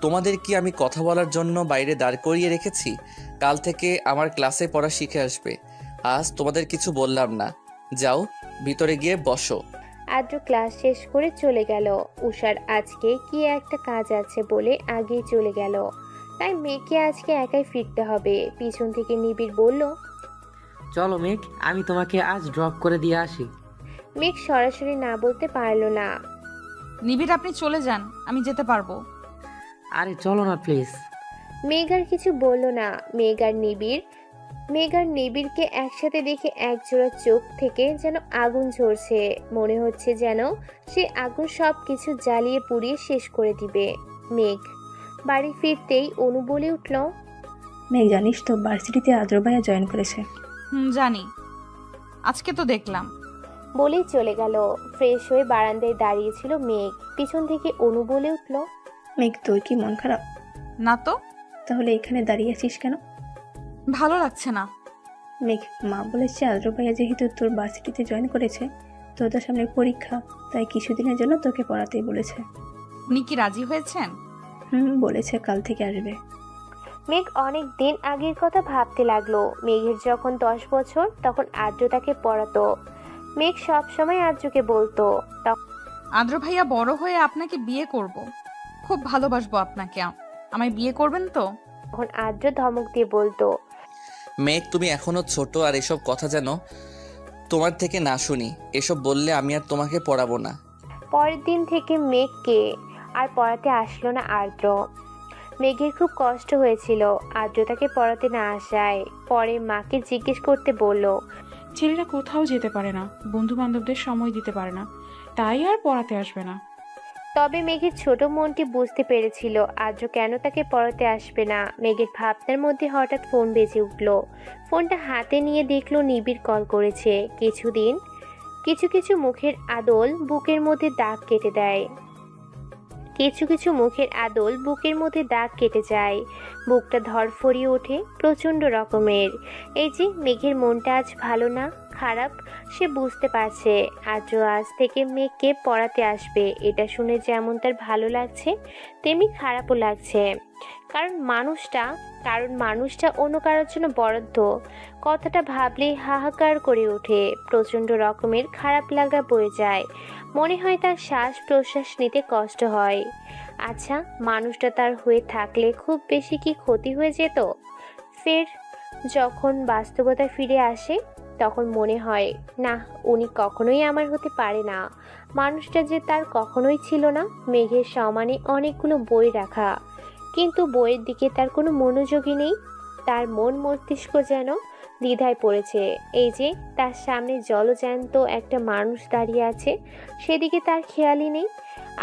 তোমাদের কি আমি কথা বলার জন্য বাইরে দাঁড় করিয়ে রেখেছি? কাল থেকে আমার ক্লাসে পড়া শিখে আসবে। আজ তোমাদের কিছু বললাম না, যাও ভিতরে গিয়ে বসো। আদ্র ক্লাস শেষ করে চলে গেল। উষার আজকে কি একটা কাজ আছে বলে আগেই চলে গেল, তাই মেঘকে আজকে একাই ফিরতে হবে। পিছন থেকে নিবিড় বলল। চলো মেঘ, আমি তোমাকে আজ ড্রপ করে দিয়ে আসি। মেঘ সরাসরি না বলতে পারলো না। নিবিড়, আপনি চলে যান, আমি যেতে পারবো। আরে চলো না প্লিজ। মেঘ আর কিছু বলল না। মেঘ আর নিবিড়কে একসাথে দেখে একজোড়া চোখ থেকে যেন আগুন ঝরছে। মনে হচ্ছে যেন সে আগুন সব কিছু জ্বালিয়ে পুড়িয়ে শেষ করে দিবে। মেঘ বাড়ি ফিরতেই অনু বলে উঠল। মেঘ জানিস তো, ভার্সিটিতে আদ্র ভাইয়া জয়েন করেছে। জানি, আজকে তো দেখলাম। বলেই চলে গেল। ফ্রেশ হয়ে বারান্দায় দাঁড়িয়েছিল মেঘ। পিছন থেকে অনু বলে উঠল। মেঘ তোর কি মন খারাপ? না তো। তাহলে এখানে দাঁড়িয়ে আছিস কেন? ভালো লাগছে না। মেঘ, মা বলেছে আদ্র ভাইয়া যেহেতু তোর ভার্সিটিতে জয়েন করেছে, তোদের সামনে পরীক্ষা, তাই কিছুদিনের জন্য তোকে পড়াতেই বলেছে। উনি কি রাজি হয়েছেন? বলেছে কাল থেকে আসবে। মেঘ অনেক দিন আগের কথা ভাবতে লাগলো। মেঘের যখন 10 বছর, তখন আদ্র তাকে পড়াতো। মেঘ সব সময় আদ্রকে বলতো, আদ্র ভাইয়া বড় হয়ে আপনাকে বিয়ে করব, খুব ভালোবাসবো আপনাকে, আমায় বিয়ে করবেন তো? তখন আদ্র ধমক দিয়ে বলতো, মেঘ তুমি এখনো ছোট, আর এসব কথা যেন তোমার থেকে না শুনি। এসব বললে আমি আর তোমাকে পড়াবো না। পরের দিন থেকে মেঘকে আর পড়াতে আসলো না আদ্র। মেঘের খুব কষ্ট হয়েছিল আদ্র তাকে পড়াতে না আসায়। পরে মাকে জিজ্ঞেস করতে বলল। ছেলেরা কোথাও যেতে পারে না, বন্ধু বান্ধবদের সময় দিতে পারে না, তাই আর পড়াতে আসবে না। তবে মেঘের ছোট মনটি বুঝতে পেরেছিল আদ্র কেন তাকে পড়াতে আসবে না। মেঘের ভাবনার মধ্যে হঠাৎ ফোন বেজে উঠল। ফোনটা হাতে নিয়ে দেখলো নিবিড় কল করেছে। কিছু মুখের আদল বুকের মধ্যে দাগ কেটে দেয়। কিছু মুখের আদল বুকের মধ্যে দাগ কেটে যায়। বুকটা ধরফরিয়ে ওঠে প্রচণ্ড রকমের। এই যে মেঘের মনটা আজ ভালো না, খারাপ, সে বুঝতে পারছে। আজ থেকে মেঘকে পড়াতে আসবে, এটা শুনে যেমন তার ভালো লাগছে তেমনি খারাপও লাগছে। কারণ মানুষটা অন্য কারোর জন্য বরাদ্দ। কথাটা ভাবলেই হাহাকার করে ওঠে। প্রচণ্ড রকমের খারাপ লাগা বয়ে যায়। মনে হয় তার শ্বাস প্রশ্বাস নিতে কষ্ট হয়। আচ্ছা, মানুষটা তার হয়ে থাকলে খুব বেশি কি ক্ষতি হয়ে যেত? ফের যখন বাস্তবতা ফিরে আসে তখন মনে হয় না, উনি কখনোই আমার হতে পারে না। মানুষটা যে তার কখনোই ছিল না। মেঘের সমানে অনেকগুলো বই রাখা, কিন্তু বইয়ের দিকে তার কোনো মনোযোগই নেই। তার মন মস্তিষ্ক যেন দ্বিধায় পড়েছে। এই যে তার সামনে জলজ্যান্ত একটা মানুষ দাঁড়িয়ে আছে, সেদিকে তার খেয়ালই নেই।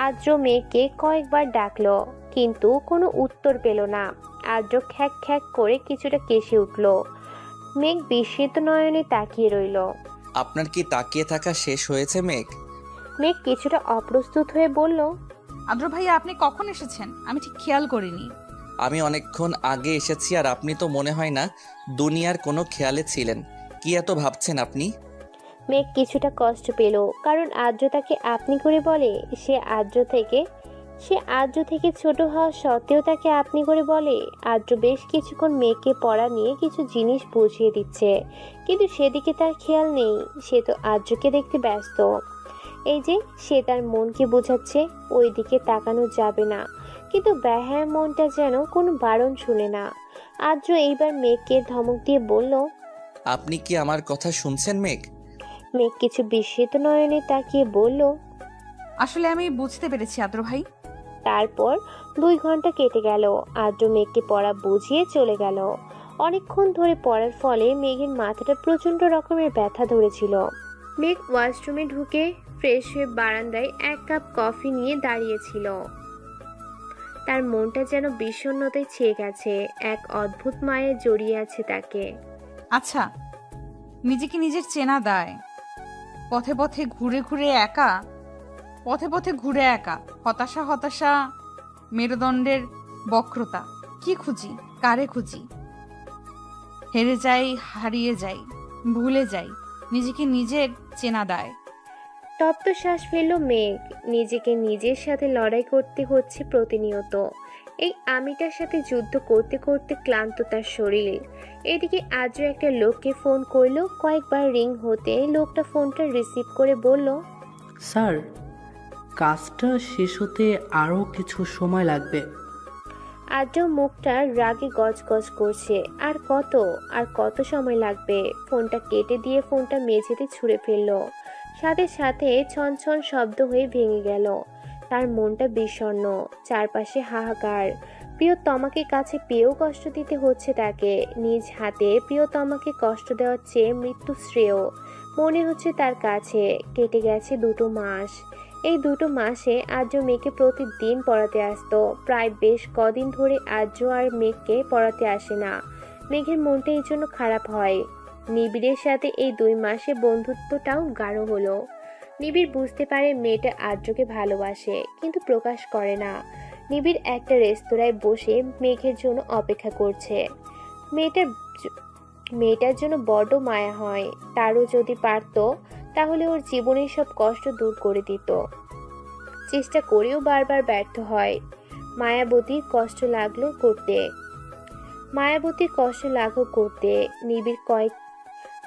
আদ্র মেঘকে কয়েকবার ডাকলো, কিন্তু কোনো উত্তর পেল না। আদ্র খ্যাক খ্যাক করে কিছুটা কেসে উঠল। মেঘ বিস্মিত নয়নে তাকিয়ে রইল। আপনার কি তাকিয়ে থাকা শেষ হয়েছে মেঘ? মেঘ কিছুটা অপ্রস্তুত হয়ে বলল, আদ্র ভাইয়া আপনি কখন এসেছেন? আমি ঠিক খেয়াল করিনি। আমি অনেকক্ষণ আগে এসেছি, আর আপনি তো মনে হয় না দুনিয়ার কোনো খেয়ালে ছিলেন। কি এত ভাবছেন আপনি? মেঘ কিছুটা কষ্ট পেল, কারণ আদ্র তাকে আপনি করে বলে। সে আদ্র থেকে ছোট হওয়া সত্ত্বেও তাকে আপনি করে বলে। আদ্র বেশ কিছুক্ষণ মেঘকে পড়া নিয়ে কিছু জিনিস বুঝিয়ে দিচ্ছে, কিন্তু সেদিকে তার খেয়াল নেই। সে তো আদ্রকে দেখতে ব্যস্ত। এই যে সে তার মনকে বোঝাচ্ছে, ওই দিকে তাকানো যাবে না, কিন্তু বেহায়া মনটা যেন কোনো বারণ শুনে না। আদ্র এইবার মেঘকে ধমক দিয়ে বলল, আপনি কি আমার কথা শুনছেন মেঘ? মেঘ কিছু বিস্মিত নয়নে তাকিয়ে বলল, আসলে আমি বুঝতে পেরেছি আদ্র ভাই। তারপর 2 ঘন্টা কেটে গেল। আদ্র মেঘকে পড়া বুঝিয়ে চলে গেল। অনেকক্ষণ ধরে পড়ার ফলে মেঘের মাথাটা প্রচন্ড রকমের ব্যথা ধরেছিল। মেঘ ওয়াশরুমে ঢুকে ফ্রেশ হয়ে বারান্দায় 1 কাপ কফি নিয়ে দাঁড়িয়েছিল। তার মনটা যেন বিষণ্ণতায় ছেয়ে গেছে, এক অদ্ভুত মায়ে জড়িয়ে আছে তাকে। আচ্ছা, নিজেকে নিজের চেনা দায়। পথে পথে ঘুরে একা হতাশা মেরুদণ্ডের বক্রতা। কি খুঁজি, কারে খুঁজি? হেরে যাই, হারিয়ে যাই, ভুলে যাই। নিজেকে নিজের চেনা দায়। তপ্ত শ্বাস ফেলল মেঘ। নিজেকে নিজের সাথে লড়াই করতে হচ্ছে প্রতিনিয়ত। এই আমিটার সাথে যুদ্ধ করতে করতে ক্লান্ত তার শরীর। এদিকে আজও একটা লোককে ফোন করলো। কয়েকবার রিং হতে লোকটা ফোনটা রিসিভ করে বলল, স্যার, কাজটা শেষ হতে আরও কিছু সময় লাগবে। আজও মুখটা রাগে গজগজ করছে। আর কত সময় লাগবে? ফোনটা কেটে দিয়ে ফোনটা মেঝেতে ছুঁড়ে ফেললো। সাথে সাথে ছনছন শব্দ হয়ে ভেঙে গেল। তার মনটা বিষণ্ণ, চারপাশে হাহাকার। প্রিয়তমাকে কাছে পেয়েও কষ্ট দিতে হচ্ছে তাকে। নিজ হাতে প্রিয়তমাকে কষ্ট দেওয়ার চেয়ে মৃত্যু শ্রেয় মনে হচ্ছে তার কাছে। কেটে গেছে 2 মাস। এই 2 মাসে আর্য মেঘকে প্রতিদিন পড়াতে আসতো। প্রায় বেশ কদিন ধরে আর্য আর মেঘকে পড়াতে আসে না। মেঘের মনটা এই জন্য খারাপ হয়। নিবিড়ের সাথে এই 2 মাসে বন্ধুত্বটাও গাঢ় হলো। নিবিড় বুঝতে পারে মেয়েটা আর্যকে ভালোবাসে, কিন্তু প্রকাশ করে না। নিবিড় একটা রেস্তোরাঁয় বসে মেঘের জন্য অপেক্ষা করছে। মেয়েটার জন্য বড্ড মায়া হয়। তারও যদি পারতো তাহলে ওর জীবনের সব কষ্ট দূর করে দিত। চেষ্টা করেও বারবার ব্যর্থ হয়। মায়াবতীর কষ্ট লাগলো করতে।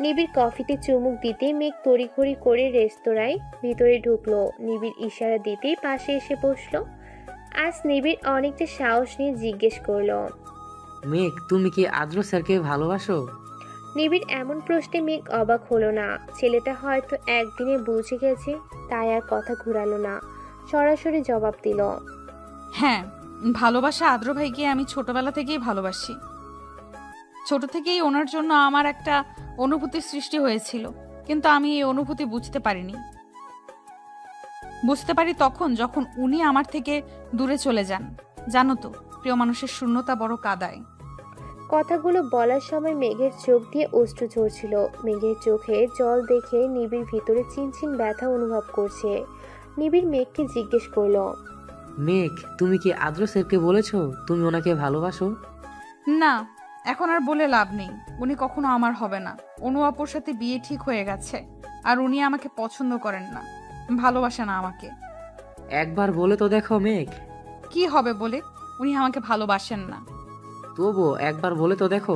নিবিড় কফিতে চুমুক দিতে মেঘ তড়িঘড়ি করে রেস্তোরাঁয় ভিতরে ঢুকলো। নিবিড় ইশারা দিতেই পাশে এসে বসলো। আজ নিবিড় অনেকটা সাহস নিয়ে জিজ্ঞেস করলো, মেঘ, তুমি কি আদ্র স্যারকে ভালোবাসো? নিবিড় এমন প্রশ্নে মেঘ অবাক হলো না। ছেলেটা হয়তো একদিনে বুঝে গেছে, তাই আর কথা ঘুরালো না, সরাসরি জবাব দিল, হ্যাঁ, ভালোবাসা আদ্র ভাইকে আমি ছোটবেলা থেকেই ভালোবাসি। ছোট থেকেই ওনার জন্য আমার একটা অনুভূতির সৃষ্টি হয়েছিল, কিন্তু আমি এই অনুভূতি বুঝতে পারি তখন যখন উনি আমার থেকে দূরে চলে যান। জানো তো, প্রিয় মানুষের শূন্যতা বড় কাদায়। কথাগুলো বলার সময় মেঘের চোখ দিয়ে অশ্রু ঝরছিল। মেঘের চোখে জল দেখে নিবিড় ভিতরে চিনচিন ব্যথা অনুভব করছে। নিবিড় মেঘকে জিজ্ঞেস করলো, মেঘ, তুমি কি আদ্র স্যারকে বলেছো তুমি ওনাকে ভালোবাসো? না, এখন আর বলে লাভ নেই। উনি কখনো আমার হবে না। অনু আপুর সাথে বিয়ে ঠিক হয়ে গেছে, আর উনি আমাকে পছন্দ করেন না, ভালোবাসে না আমাকে। একবার বলে তো দেখো মেঘ। কি হবে বলে? উনি আমাকে ভালোবাসেন না। তবুও একবার বলে তো দেখো।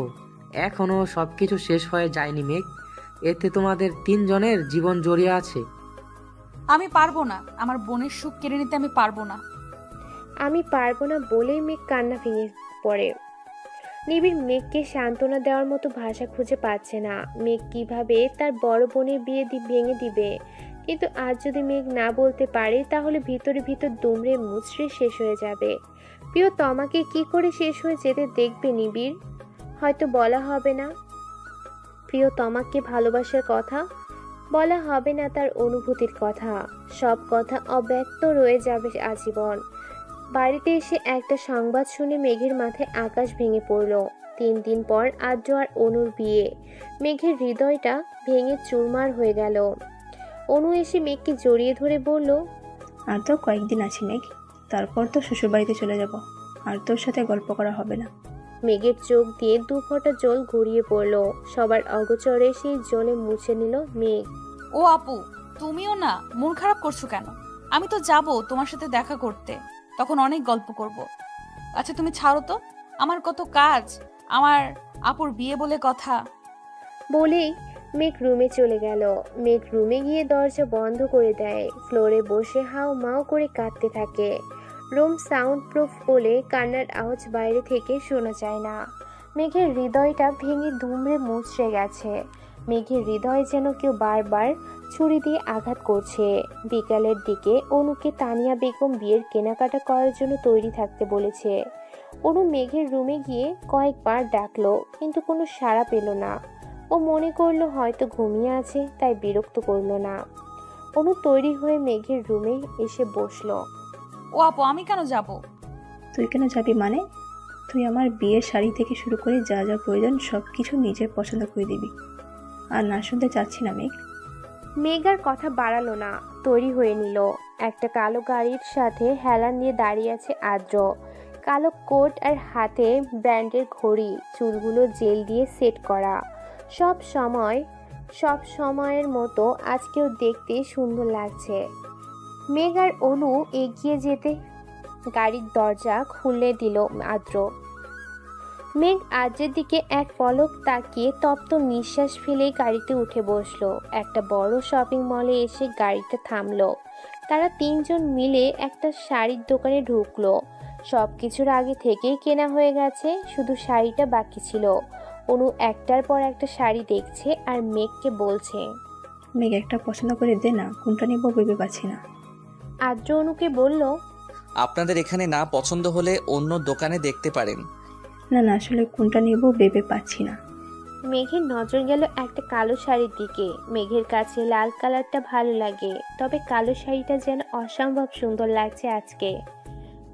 এখনো সবকিছু শেষ হয়ে যায়নি মেঘ। এতে তোমাদের 3 জনের জীবন জড়িয়ে আছে। আমি পারবো না, আমার বোনের সুখ কেড়ে নিতে আমি পারবো না। আমি পারবো না বলেই মেঘ কান্না ভেঙে পড়ে। নিবিড় মেঘকে সান্ত্বনা দেওয়ার মতো ভাষা খুঁজে পাচ্ছে না। মেঘ কিভাবে তার বড় বোনের বিয়ে ভেঙে দিবে? কিন্তু আজ যদি মেঘ না বলতে পারে তাহলে ভিতরে দুমড়ে মুচড়ে শেষ হয়ে যাবে। প্রিয়তমাকে কি করে শেষ হয়ে যেতে দেখবে নিবিড়? হয়তো বলা হবে না প্রিয়তমাকে ভালোবাসার কথা, বলা হবে না তার অনুভূতির কথা। সব কথা অব্যক্ত রয়ে যাবে আজীবন। বাড়িতে এসে একটা সংবাদ শুনে মেঘের মাথায় আকাশ ভেঙে পড়ল। 3 দিন পর আদ্র আর অনুর বিয়ে। মেঘের হৃদয়টা ভেঙে চুরমার হয়ে গেল। অনু এসে মেঘকে জড়িয়ে ধরে বলল, আর তো কয়েকদিন আছি মেঘ, তারপর তো শ্বশুরবাড়িতে চলে যাব। আর তোর সাথে গল্প করা হবে না। মেঘের চোখ দিয়ে দু ফোঁটা জল গড়িয়ে পড়ল। সবার অগোচরে সেই জলে মুছে নিল মেঘ। ও আপু, তুমিও না মন খারাপ করছো কেন? আমি তো যাব তোমার সাথে দেখা করতে, তখন অনেক গল্প করব। আচ্ছা তুমি ছাড়ো তো, আমার কত কাজ, আমার আপুর বিয়ে বলে কথা। বলেই মেঘ রুমে চলে গেল। মেঘ রুমে গিয়ে দরজা বন্ধ করে দেয়। ফ্লোরে বসে হাও মাও করে কাঁদতে থাকে। রুম সাউন্ড প্রুফ বলে কান্নার আওয়াজ বাইরে থেকে শোনা যায় না। মেঘের হৃদয়টা ভেঙে দুমড়ে মুচড়ে গেছে। মেঘের হৃদয় যেন কেউ বারবার ছুরি দিয়ে আঘাত করছে। বিকালের দিকে অনুকে তানিয়া বেগম বিয়ের কেনাকাটা করার জন্য তৈরি থাকতে বলেছে। অনু মেঘের রুমে গিয়ে কয়েকবার ডাকলো, কিন্তু কোনো সাড়া পেল না। ও মনে করলো হয়তো ঘুমিয়ে আছে, তাই বিরক্ত করলো না। অনু তৈরি হয়ে মেঘের রুমে এসে বসলো। ও আপু, আমি কেন যাব? তুই কেন যাবি মানে? তুই আমার বিয়ের শাড়ি থেকে শুরু করে যা যা প্রয়োজন সব কিছু নিজের পছন্দ করে দিবি। আর না শুনতে চাচ্ছি না মেঘ। মেঘ আর কথা বাড়ালো না, তৈরি হয়ে নিল। একটা কালো গাড়ির সাথে হেলান দিয়ে দাঁড়িয়ে আছে আদ্র। কালো কোট আর হাতে ব্র্যান্ডের ঘড়ি, চুলগুলো জেল দিয়ে সেট করা। সব সময়ের মতো আজকেও দেখতে সুন্দর লাগছে। মেঘ আর অনু এগিয়ে যেতে গাড়ির দরজা খুলে দিল আদ্র। মেঘ আদ্রের দিকে এক পলক তাকিয়ে তপ্ত নিঃশ্বাস ফেলেই গাড়িতে উঠে বসলো। একটা বড় শপিং মলে এসে গাড়িটা থামলো। তারা তিনজন মিলে একটা শাড়ির দোকানে ঢুকলো। সবকিছুর আগে থেকেই কেনা হয়ে গেছে, শুধু শাড়িটা বাকি ছিল। অনু একটার পর একটা শাড়ি দেখছে আর মেঘকে বলছে, মেঘ একটা পছন্দ করে দে না, কোনটা নিব ভেবে পাচ্ছি না। আদ্র অনুকে বলল, আপনাদের এখানে না পছন্দ হলে অন্য দোকানে দেখতে পারেন। না না, আসলে কোনটা নিব ভেবে পাচ্ছি না। মেঘের নজর গেল একটা কালো শাড়ির দিকে। মেঘের কাছে লাল কালারটা ভালো লাগে, তবে কালো শাড়িটা যেন অসম্ভব সুন্দর লাগছে আজকে।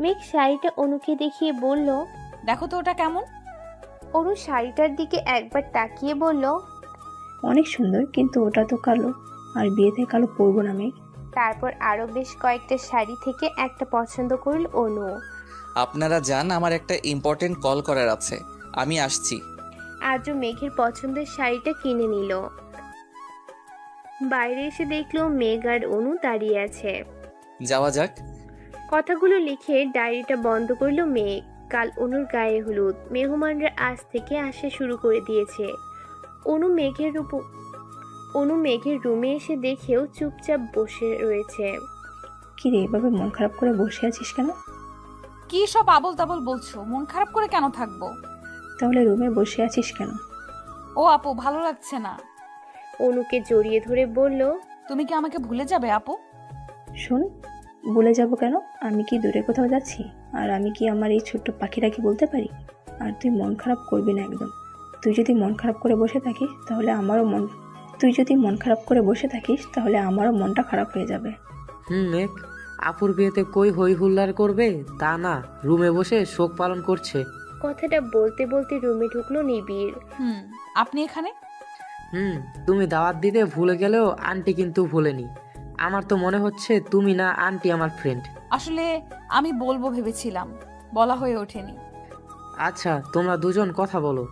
মেঘ শাড়িটা অনুকে দেখিয়ে বলল, দেখো তো ওটা কেমন। অনু শাড়িটার দিকে একবার তাকিয়ে বলল, অনেক সুন্দর, কিন্তু ওটা তো কালো, আর বিয়েতে কালো পরবো না মেঘ। তারপর আরো বেশ কয়েকটা শাড়ি থেকে একটা পছন্দ করল অনু। আপনারা যান, আমার একটা ইম্পর্টেন্ট কল করার আছে, আমি আসছি। আজও মেঘের পছন্দের শাড়িটা কিনে নিল। বাইরে এসে দেখলো মেঘ আর অনু দাঁড়িয়ে আছে। যাওয়া যাক। কথাগুলো লিখে ডায়েরিটা বন্ধ করলো মেঘ। কাল অনুর গায়ে হলুদ। মেহমানরা আজ থেকে আসা শুরু করে দিয়েছে। অনু মেঘের রুমে এসে দেখেও চুপচাপ বসে রয়েছে। কি রে, এভাবে মন খারাপ করে বসে আছিস কেন? কি সব আবল তাবল বলছো? মন খারাপ করে কেন থাকবো? তাহলে রুমে বসে আছিস কেন? ও আপু, ভালো লাগছে না। অনুকে জড়িয়ে ধরে বলল, তুমি কি আমাকে ভুলে যাবে আপু? শোন, ভুলে যাব কেন? আমি কি দূরে কোথাও যাচ্ছি? আর আমি কি আমার এই ছোট্ট পাখিটাকে বলতে পারি? আর তুই মন খারাপ করবি না একদম। তুই যদি মন খারাপ করে বসে থাকিস তাহলে আমারও মনটা খারাপ হয়ে যাবে। মেঘ, আপুর বিয়েতে কই হই হুল্লার করবে তা না, রুমে বসে শোক পালন করছে। কথাটা বলতে বলতে রুমে ঢুকলো নিবিড়। আপনি এখানে? তুমি দাওয়াত দিতে ভুলে গেলেও আন্টি কিন্তু ভুলেনি। আমার তো মনে হচ্ছে তুমি না আন্টি আমার ফ্রেন্ড। আসলে আমি বলবো ভেবেছিলাম, বলা হয়ে ওঠেনি। আচ্ছা, তোমরা দুজন কথা বলো,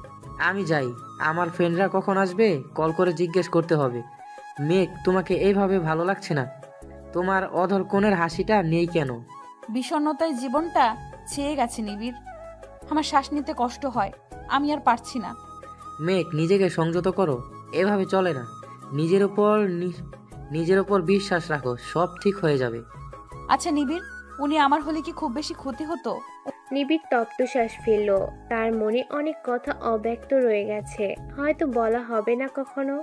আমি যাই। আমার ফ্রেন্ডরা কখন আসবে কল করে জিজ্ঞেস করতে হবে। মেঘ, তোমাকে এইভাবে ভালো লাগছে না? তোমার অধর কোণের হাসিটা নেই কেন? বিষণ্ণতায় জীবনটা ছেয়ে গেছে নিবিড়। আমার শ্বাস নিতে কষ্ট হয়, আমি আর পারছি না। মেঘ, নিজেকে সংযত করো, এভাবে চলে না। নিজের ওপর বিশ্বাস রাখো, সব ঠিক হয়ে যাবে। আচ্ছা নিবিড়, উনি আমার হলে কি খুব বেশি ক্ষতি হতো? নিবিড় তপ্ত শ্বাস ফেলল। তার মনে অনেক কথা অব্যক্ত রয়ে গেছে, হয়তো বলা হবে না কখনো।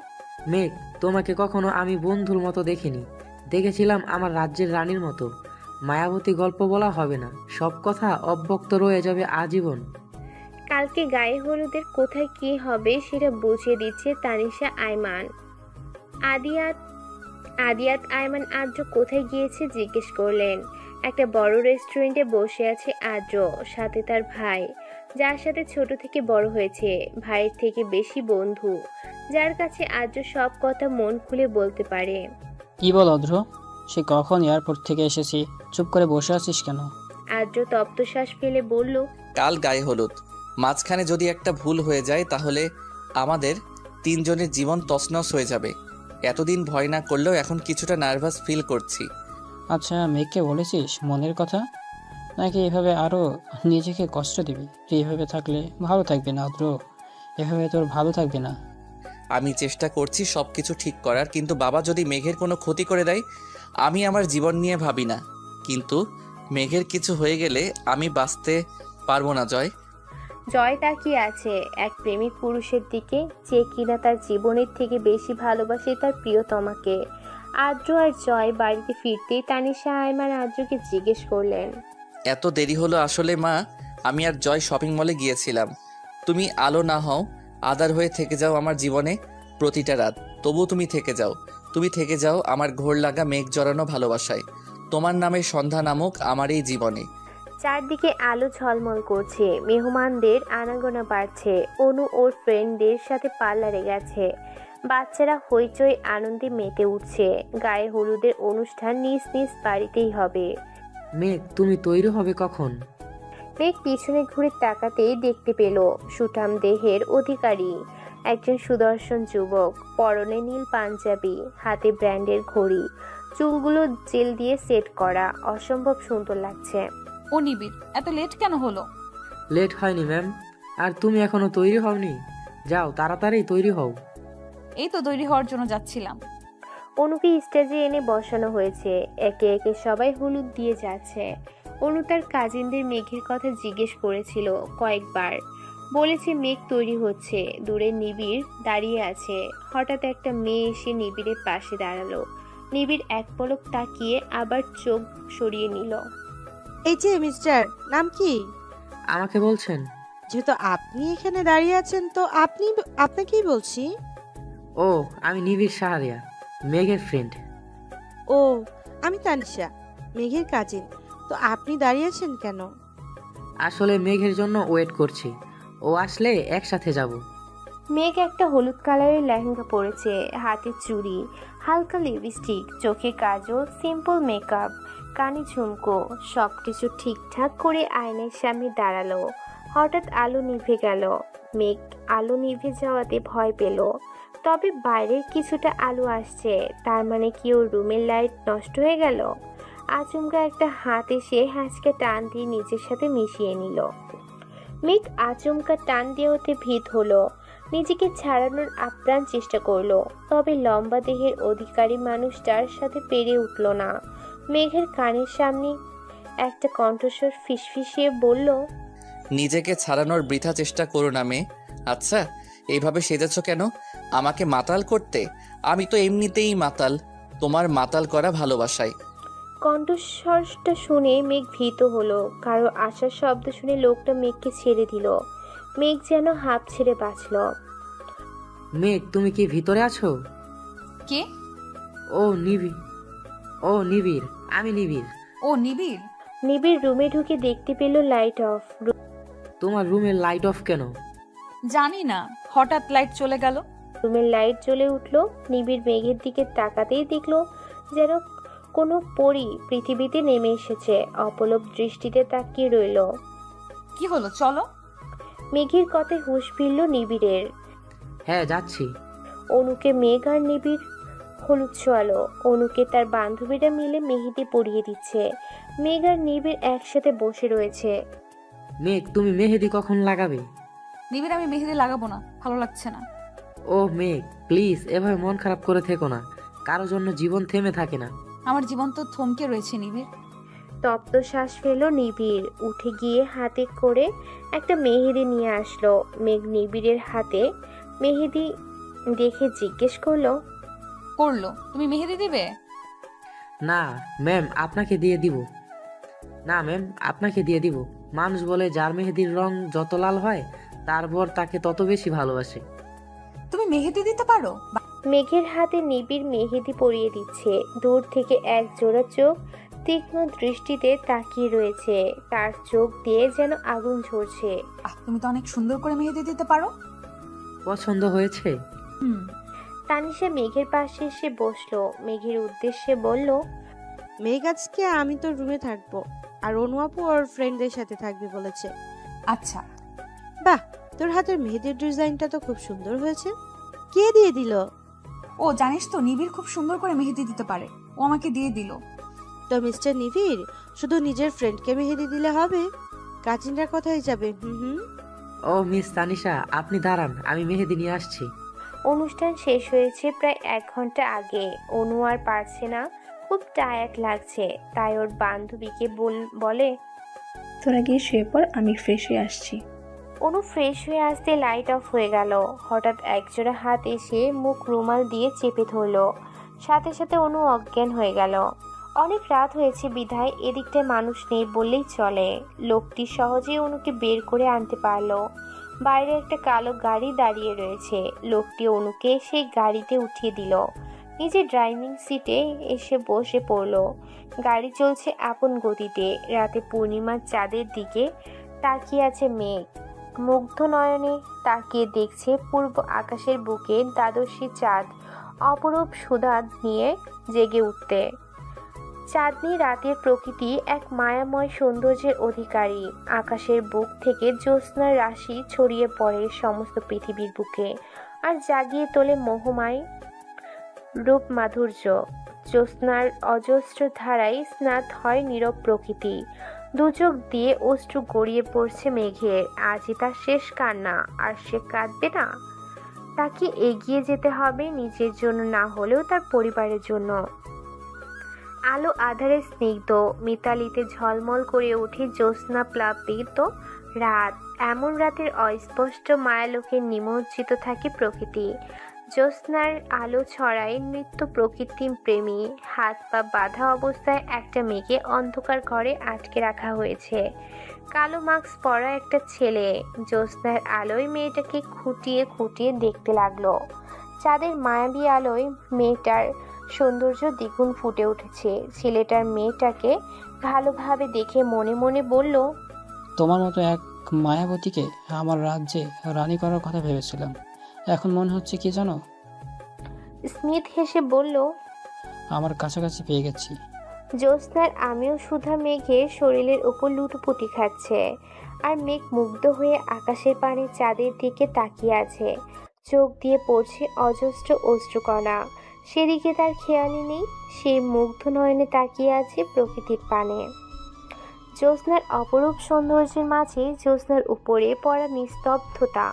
মেঘ, তোমাকে কখনো আমি বন্ধুর মতো দেখিনি। দেখেছিলাম আমার রাজ্যের রানীর মতো। মায়াবতী গল্প বলা হবে না, সব কথা অব্যক্ত রয়ে যাবে আজীবন। কালকে গায়ে হলুদের কোথায় কি হবে সেটা বুঝিয়ে দিচ্ছে তানিশা আইমান। আদিয়াত আইমান আদ্র কোথায় গিয়েছে জিজ্ঞেস করলেন। একটা বড় রেস্টুরেন্টে বসে আছে আদ্র, সাথে তার ভাই, যার সাথে ছোট থেকে বড় হয়েছে, ভাইয়ের থেকে বেশি বন্ধু, যার কাছে আদ্র সব কথা মন খুলে বলতে পারে। কি বল অদ্র, সে কখন এয়ারপোর্ট থেকে এসেছি, চুপ করে বসে আছিস কেন? আদ্র তপ্ত শ্বাস ফেলে বলল, কাল গায়ে হলুদ, মাঝখানে যদি একটা ভুল হয়ে যায় তাহলে আমাদের তিনজনের জীবন তছনছ হয়ে যাবে। এতদিন ভয় না করলেও এখন কিছুটা নার্ভাস ফিল করছি। আচ্ছা, মেঘকে বলেছিস মনের কথা, নাকি এভাবে আরও নিজেকে কষ্ট দিবি? তুই এভাবে থাকলে ভালো থাকবি না আদ্র, এভাবে তোর ভালো থাকবে না। আমি চেষ্টা করছি সব কিছু ঠিক করার, কিন্তু বাবা যদি মেঘের কোনো ক্ষতি করে দেয়, আমি আমার জীবন নিয়ে ভাবি না, কিন্তু মেঘের কিছু হয়ে গেলে আমি বাঁচতে পারবো না। জয় জয় তাকিয়ে আছে এক প্রেমিক পুরুষের দিকে, যে কিনা তার জীবনের থেকে বেশি ভালোবাসে তার প্রিয়তমাকে। আদ্র আর জয় বাড়িতে ফিরতেই তানিশা আয়মান আদ্রকে জিজ্ঞেস করলেন, এত দেরি হলো? আসলে মা, আমি আর জয় শপিং মলে গিয়েছিলাম। তুমি আলো না হও, আদার হয়ে থেকে যাও আমার জীবনে প্রতিটা রাত, তবু তুমি থেকে যাও। তুমি থেকে যাও আমার ঘোর লাগা মেঘ জড়ানো ভালোবাসায়। তোমার নামে সন্ধ্যা নামক আমার এই জীবনে। চারদিকে আলো ঝলমল করছে, মেহমানদের আনাগোনা বাড়ছে। অনু ওর ফ্রেন্ডদের সাথে পার্লারে গেছে। বাচ্চারা হইচই আনন্দে মেতে উঠছে। গায়ে হলুদের অনুষ্ঠান নিজ নিজ বাড়িতেই হবে। মেঘ, তুমি তৈরি হবে কখন? মেঘ পিছনে ঘুরে তাকাতেই দেখতে পেল সুঠাম দেহের অধিকারী একজন সুদর্শন যুবক, পরনে নীল পাঞ্জাবি, হাতে ব্র্যান্ডের ঘড়ি, চুলগুলো জেল দিয়ে সেট করা, অসম্ভব সুন্দর লাগছে। ও নিবিড়, এত লেট কেন হলো? লেট হয়নি ম্যাম। আর তুমি এখনো তৈরি হওনি? যাও তাড়াতাড়ি তৈরি হও। এই তো তৈরি হওয়ার জন্য যাচ্ছিলাম। অনুকে স্টেজে এনে বসানো হয়েছে। একে একে সবাই হলুদ দিয়ে যাচ্ছে। অনু তার কাজিনদের মেঘের কথা জিজ্ঞেস করেছিল কয়েকবার। বলেছে মেঘ তৈরি হচ্ছে। দূরে নিবিড় দাঁড়িয়ে আছে। হঠাৎ একটা মেয়ে এসে নিবিড়ের পাশে দাঁড়ালো। নিবিড় এক পলক তাকিয়ে আবার চোখ সরিয়ে নিল। এই যে মিস্টার, নাম কি? আমাকে বলছেন? যেহেতু আপনি এখানে দাঁড়িয়ে আছেন তো আপনাকেই বলছি। ও, আমি নিবিড় সাহারিয়া, মেঘের ফ্রেন্ড। ও, আমি তানিশা, মেঘের কাজিন। তো আপনি দাঁড়িয়ে আছেন কেন? আসলে মেঘের জন্য ওয়েট করছি, ও আসলে একসাথে যাব। মেঘ একটা হলুদ কালারের লেহেঙ্গা পরেছে, হাতে চুড়ি, হালকা লিপস্টিক, চোখে কাজল, সিম্পল মেকআপ, কানে ঝুমকো, সবকিছু ঠিকঠাক করে আয়নার সামনে দাঁড়ালো। হঠাৎ আলো নিভে গেল। মেঘ আলো নিভে যাওয়াতে ভয় পেল। তবে বাইরের কিছুটা আলো আসছে, তার মানে কি ওর রুমের লাইট নষ্ট হয়ে গেল? আচমকা একটা হাত এসে হ্যাঁচকে টান দিয়ে নিজের সাথে মিশিয়ে নিল। মেঘ আচমকা টান দিয়ে ওতে ভীত হলো। নিজেকে ছাড়ানোর আপ্রাণ চেষ্টা করলো, তবে লম্বা দেহের অধিকারী মানুষটার সাথে পেরে উঠল না। মেঘের কানের সামনে একটা কণ্ঠস্বর ফিসফিসিয়ে বলল, নিজেকে ছাড়ানোর বৃথা চেষ্টা করো না মেয়ে। আচ্ছা, এইভাবে সেজেছ কেন? আমাকে মাতাল করতে? আমি তো এমনিতেই মাতাল, তোমার মাতাল করা ভালোবাসায়। কণ্ঠস্বরটা শুনে মেঘ ভীত হলো। কারো আসার শব্দ শুনে লোকটা মেঘকে ছেড়ে দিল। মেঘ যেন হাঁপ ছেড়ে বাঁচল। মেঘ, তুমি কি ভিতরে আছো? কে? ও নিবিড়, আমি নিবিড়। ও নিবিড়। নিবিড় রুমে ঢুকে দেখতে পেল লাইট অফ। তোমার রুমের লাইট অফ কেন? জানি না, হঠাৎ লাইট চলে গেল। রুমের লাইট জ্বলে উঠল। নিবিড় মেঘের দিকে তাকাতেই দেখলো যেন কোনো পরী পৃথিবীতে নেমে এসেছে। অপলক দৃষ্টিতে তাকিয়ে রইল। কি হলো, চলো। মেঘের কথায় হুঁশ ফিরল নিবিড়ের। হ্যাঁ, যাচ্ছি। অনুকে মেঘ আর নিবিড় হলুদ ছোঁয়ালো। অনুকে তার বান্ধবীরা মিলে মেহেদি পরিয়ে দিচ্ছে। মেঘ আর নিবিড় একসাথে বসে রয়েছে। মেঘ, তুমি মেহেদি কখন লাগাবে? নিবিড়, আমি মেহেদি লাগাবো না, ভালো লাগছে না। ও মেঘ, প্লিজ এভাবে মন খারাপ করে থেকো না। কারো জন্য জীবন থেমে থাকে না। আমার জীবন তো থমকে রয়েছে নিবিড়। তপ্ত শ্বাস ফেলো নিবিড়। উঠে গিয়ে হাতে করে একটা মেহেদি নিয়ে আসলো। মেঘ নিবিড়ের হাতে মেহেদি দেখে জিজ্ঞেস করলো, তুমি মেহেদি দিবে? না ম্যাম, আপনাকে দিয়ে দিব। মানুষ বলে যার মেহেদির রং যত লাল হয় তার বর তাকে তত বেশি ভালোবাসে। তুমি মেহেদি দিতে পারো? মেঘের হাতে নিবিড় মেহেদি পরিয়ে দিচ্ছে। দূর থেকে এক জোড়া চোখ তীক্ষ্ণ দৃষ্টিতে তাকিয়ে রয়েছে। তার চোখ দিয়ে যেন আগুন ঝরছে। তুমি তো অনেক সুন্দর করে মেহেদি দিতে পারো। পছন্দ হয়েছে? তানিশা মেঘের পাশে এসে বসলো। মেঘের উদ্দেশ্যে বলল, মেঘ আজকে আমি তো রুমে থাকবো, আর অনু আপু ওর ফ্রেন্ডদের সাথে থাকবে বলেছে। আচ্ছা, বাহ, তোর হাতের মেহেদির ডিজাইনটা তো খুব সুন্দর হয়েছে। কে দিয়ে দিল? ও জানিস তো, নিবিড় খুব সুন্দর করে মেহেদি দিতে পারে, ও আমাকে দিয়ে দিল। তো মিস্টার নিবিড় শুধু নিজের ফ্রেন্ডকে মেহেদি দিলে হবে? কাজিনরা কোথায় যাবে? হুম। ও মিস তানিশা, আপনি দাঁড়ান, আমি মেহেদি নিয়ে আসছি। অনুষ্ঠান শেষ হয়েছে প্রায় 1 ঘন্টা আগে। অনু আর পারছে না, খুব টায়ার্ড লাগছে। তাই ওর বান্ধবীকে বলে, তোরা গিয়ে শুয়ে পড়, আমি ফ্রেশ হয়ে আসছি। অনু ফ্রেশ হয়ে আসতে লাইট অফ হয়ে গেল। হঠাৎ একজোড়া হাত এসে মুখ রুমাল দিয়ে চেপে ধরলো। সাথে সাথে অনু অজ্ঞান হয়ে গেল। অনেক রাত হয়েছে বিধায় এদিকটায় মানুষ নেই বললেই চলে। লোকটি সহজেই অনুকে বের করে আনতে পারলো। বাইরে একটা কালো গাড়ি দাঁড়িয়ে রয়েছে। লোকটি অনুকে সেই গাড়িতে উঠিয়ে দিল। নিজে ড্রাইভিং সিটে এসে বসে পড়লো। গাড়ি চলছে আপন গতিতে। রাতে পূর্ণিমার চাঁদের দিকে তাকিয়ে আছে মেঘ। মুগ্ধ নয়নে তাকিয়ে দেখছে পূর্ব আকাশের বুকে দ্বাদশী চাঁদ অপরূপ সুধাদ নিয়ে জেগে উঠতে। চাঁদনি রাতের প্রকৃতি এক মায়াময় সৌন্দর্যের অধিকারী। আকাশের বুক থেকে জ্যোৎস্নার রাশি ছড়িয়ে পড়ে সমস্ত পৃথিবীর বুকে আর জাগিয়ে তোলে মোহময় রূপ মাধুর্য। জ্যোৎস্নার অজস্র ধারায় স্নাত হয় নীরব প্রকৃতি। দুচোখ দিয়ে অশ্রু গড়িয়ে পড়ছে মেঘের। আজই তার শেষ কান্না, আর সে কাঁদবে না। তাকে এগিয়ে যেতে হবে, নিজের জন্য না হলেও তার পরিবারের জন্য। আলো আধারে স্নিগ্ধ মিতালিতে ঝলমল করে ওঠে জ্যোৎস্না প্লাবিত রাত। এমন রাতের অস্পষ্ট মায়ালোকে নিমজ্জিত থাকে প্রকৃতি। জ্যোৎস্নার আলো ছড়ায় নৃত্য প্রকৃতি প্রেমী। হাত পা বাঁধা অবস্থায় একটা মেয়েকে অন্ধকার ঘরে আটকে রাখা হয়েছে। কালো মাস্ক পরা একটা ছেলে জ্যোৎস্নার আলোয় মেয়েটাকে খুঁটিয়ে খুঁটিয়ে দেখতে লাগলো। চাঁদের মায়াবী আলোয় মেয়েটার সৌন্দর্য দ্বিগুণ ফুটে উঠেছে। ছেলেটার মেয়েটাকে ভালোভাবে দেখে মনে মনে বলল, তোমার মতো এক মায়াবতীকে আমার রাজ্যে রানী করার কথা ভেবেছিলাম। এখন মনে হচ্ছে কি জানো? স্মিথ হেসে বলল, আমার কাছাকাছি পেয়ে গেছি। জ্যোৎস্নার আমিও সুধা মেঘের শরীরের ওপর লুটোপুটি খাচ্ছে। আর মেঘ মুগ্ধ হয়ে আকাশের পানে চাঁদের দিকে তাকিয়ে আছে। চোখ দিয়ে পড়ছে অজস্র অশ্রুকণা। সেদিকে তার খেয়ালই নেই। সে মুগ্ধ নয়নে তাকিয়ে আছে প্রকৃতির পানে। জ্যোৎস্নার অপরূপ সৌন্দর্যের মাঝে জ্যোৎস্নার উপরে পড়া নিস্তব্ধতা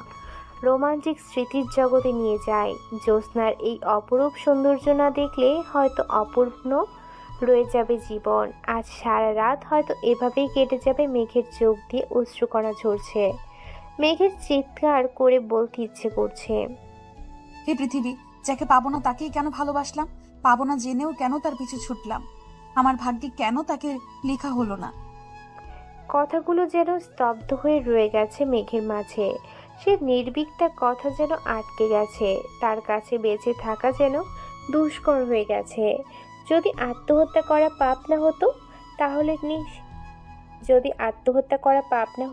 রোমান্টিক স্মৃতির জগতে নিয়ে যায়। জ্যোৎস্নার এই অপরূপ সৌন্দর্য না দেখলে হয়তো অপূর্ণ রয়ে যাবে জীবন। আজ সারা রাত হয়তো এভাবেই কেটে যাবে। মেঘের চোখ দিয়ে অশ্রুকণা ঝরছে। মেঘের চিৎকার করে বলতে ইচ্ছে করছে, হে পৃথিবী, যাকে পাবো না তাকেই কেন ভালোবাসলাম? পাবো না জেনেও কেন তার পিছু ছুটলাম? আমার ভাগ্যে কেন তাকে লেখা হলো না? কথাগুলো যেন স্তব্ধ হয়ে রয়ে গেছে মেঘের মাঝে। সে নির্বিকটা কথা যেন আটকে গেছে। তার কাছে বেঁচে থাকা যেন দুষ্কর হয়ে গেছে। যদি আত্মহত্যা করা পাপ না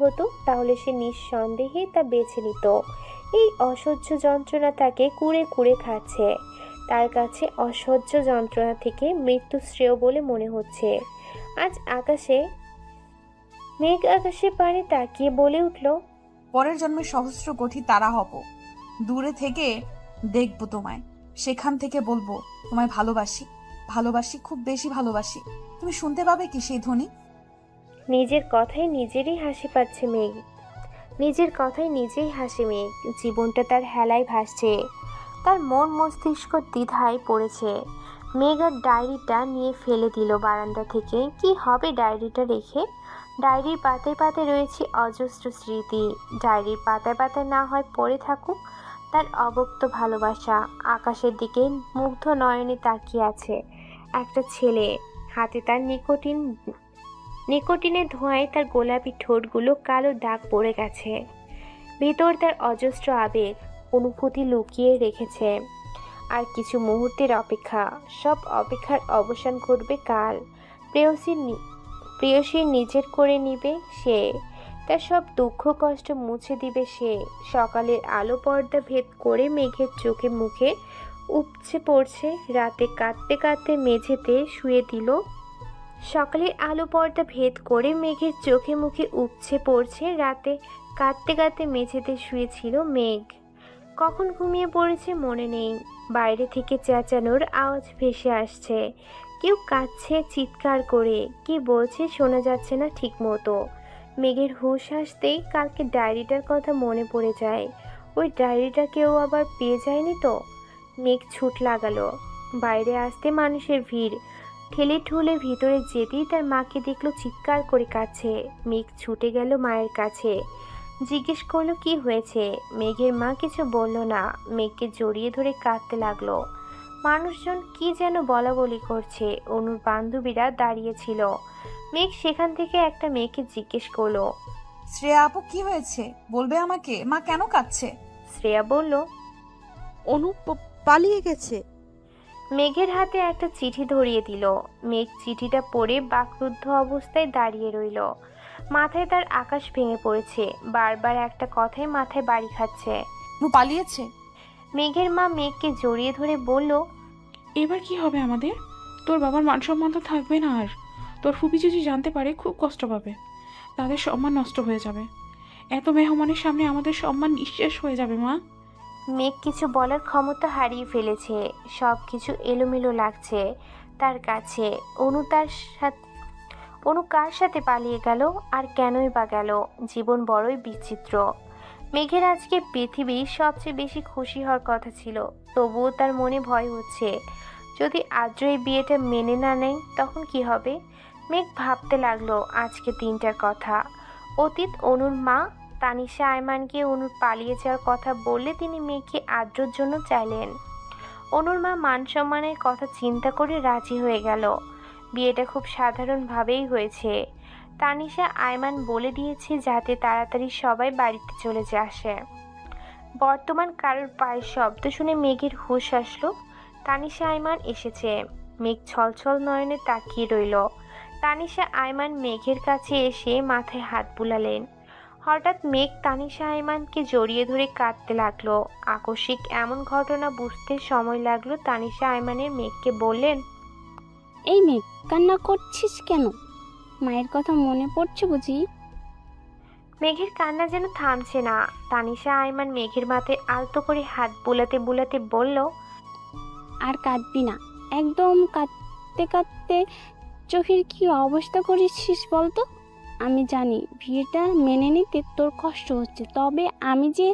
হতো তাহলে সে নিঃসন্দেহে তা বেছে নিত। এই অসহ্য যন্ত্রণা তাকে কুড়ে কুড়ে খাচ্ছে। তার কাছে অসহ্য যন্ত্রণা থেকে মৃত্যু শ্রেয় বলে মনে হচ্ছে। আজ মেঘ আকাশে পানে তাকিয়ে বলে উঠল, পরের জন্মে সহস্র কোটি তারা হব, দূরে থেকে দেখবো তোমায়, সেখান থেকে বলবো তোমায় ভালোবাসি, ভালোবাসি, খুব বেশি ভালোবাসি। তুমি শুনতে পাবে কি সেই ধ্বনি? নিজের কথায় নিজেরই হাসি পাচ্ছে মেঘ। নিজের কথায় নিজেই হাসে মেঘ। জীবনটা তার হেলায় ভাসছে। তার মন মস্তিষ্ক দ্বিধায় পড়েছে। মেঘ আর ডায়েরিটা নিয়ে ফেলে দিল বারান্দা থেকে। কি হবে ডায়েরিটা রেখে? ডায়েরির পাতায় পাতায় রয়েছে অজস্র স্মৃতি। ডায়েরির পাতায় পাতায় না হয় পড়ে থাকুক তার অব্যক্ত ভালোবাসা। আকাশের দিকে মুগ্ধ নয়নে তাকিয়ে আছে একটা ছেলে। হাতে তার নিকোটিনের ধোঁয়ায় তার গোলাপি ঠোঁটগুলো কালো দাগ পড়ে গেছে। ভিতর তার অজস্র আবেগ অনুভূতি লুকিয়ে রেখেছে। আর কিছু মুহূর্তের অপেক্ষা। সব অপেক্ষার অবসান ঘটবে কাল। প্রেয়সীর নিজের করে নিবে সে। তার সব দুঃখ কষ্ট মুছে দিবে সে। সকালের আলো পর্দা ভেদ করে মেঘের চোখে মুখে উপচে পড়ছে। রাতে কাঁদতে কাঁদতে মেঝেতে শুয়ে দিল সকালের আলো পর্দা ভেদ করে মেঘের চোখে মুখে উপচে পড়ছে। রাতে কাঁদতে কাঁদতে মেঝেতে শুয়েছিল মেঘ। কখন ঘুমিয়ে পড়েছে মনে নেই। বাইরে থেকে চেঁচানোর আওয়াজ ভেসে আসছে। কেউ কাঁদছে চিৎকার করে, কি বলছে শোনা যাচ্ছে না ঠিক মতো। মেঘের হুঁশ আসতেই কালকে ডায়েরিটার কথা মনে পড়ে যায়। ওই ডায়েরিটা কেউ আবার পেয়ে যায়নি তো? মেঘ ছুট লাগালো। বাইরে আসতে মানুষের ভিড়। ঠেলে ঠুলে ভিতরে যেতেই তার মাকে দেখলো চিৎকার করে কাঁদছে। মেঘ ছুটে গেল মায়ের কাছে, জিজ্ঞেস করলো কি হয়েছে। মেঘের মা কিছু বলল না, মেঘকে জড়িয়ে ধরে কাঁদতে লাগলো। মানুষজন কি যেন বলা বলি করছে। অনুর বান্ধবীরা দাঁড়িয়েছিল। মেঘ সেখান থেকে একটা মেয়েকে জিজ্ঞেস করলো, শ্রেয়া আপু কি হয়েছে বলবে আমাকে? মা কেন কাঁদছে? শ্রেয়া বলল, অনু পালিয়ে গেছে। মেঘের হাতে একটা চিঠি ধরিয়ে দিল। মেঘ চিঠিটা পড়ে বাকরুদ্ধ অবস্থায় দাঁড়িয়ে রইল। মাথায় তার আকাশ ভেঙে পড়েছে। বারবার একটা কথাই মাথায় বাড়ি খাচ্ছে। পালিয়েছে। মেঘের মা মেঘকে জড়িয়ে ধরে বলল, এবার কি হবে আমাদের? তোর বাবার মান সম্মান তো থাকবে না আর। তোর ফুপি যদি জানতে পারে খুব কষ্ট পাবে। তাদের সম্মান নষ্ট হয়ে যাবে। এত মেহমানের সামনে আমাদের সম্মান নিঃশেষ হয়ে যাবে মা। মেঘ কিছু বলার ক্ষমতা হারিয়ে ফেলেছে। সব কিছু এলোমেলো লাগছে তার কাছে। অনু কার সাথে পালিয়ে গেল আর কেনই বা গেল? জীবন বড়ই বিচিত্র। মেঘের আজকে পৃথিবীর সবচেয়ে বেশি খুশি হওয়ার কথা ছিল, তবুও তার মনে ভয় হচ্ছে। যদি আদ্র এই বিয়েটা মেনে না নেয় তখন কি হবে? মেঘ ভাবতে লাগলো আজকে দিনটার কথা। অতীত অনুর মা তানিশা আয়মানকে অনুর পালিয়ে যাওয়ার কথা বললে তিনি মেঘকে আদ্রর জন্য চাইলেন। অনুর মা মান সম্মানের কথা চিন্তা করে রাজি হয়ে গেল। বিয়েটা খুব সাধারণভাবেই হয়েছে। তানিশা আয়মান বলে দিয়েছে যাতে তাড়াতাড়ি সবাই বাড়িতে চলে আসে। বর্তমান কারোর পায়ের শব্দ শুনে মেঘের হুঁশ আসলো। তানিশা আয়মান এসেছে। মেঘ ছলছল নয়নে তাকিয়ে রইল। তানিশা আয়মান মেঘের কাছে এসে মাথায় হাত বুলালেন। হঠাৎ মেঘ তানিশা আয়মানকে জড়িয়ে ধরে কাঁদতে লাগলো। আকস্মিক এমন ঘটনা বুঝতে সময় লাগলো। তানিশা আয়মানের মেঘকে বললেন, এই মেঘ, কান্না করছিস কেন? মায়ের কথা মনে পড়ছে বুঝি? মেঘের কান্না যেন থামছে না। তানিশা আয়মান মেঘের মাথায় আলতো করে হাত বুলাতে বুলাতে বলল, আর কাঁদবি না, একদম কাঁদতে কাঁদতে চোখের কি অবস্থা করেছিস বলতো? আমি জানি বিয়েটা মেনে নিতে তোর কষ্ট হচ্ছে, তবে আমি যে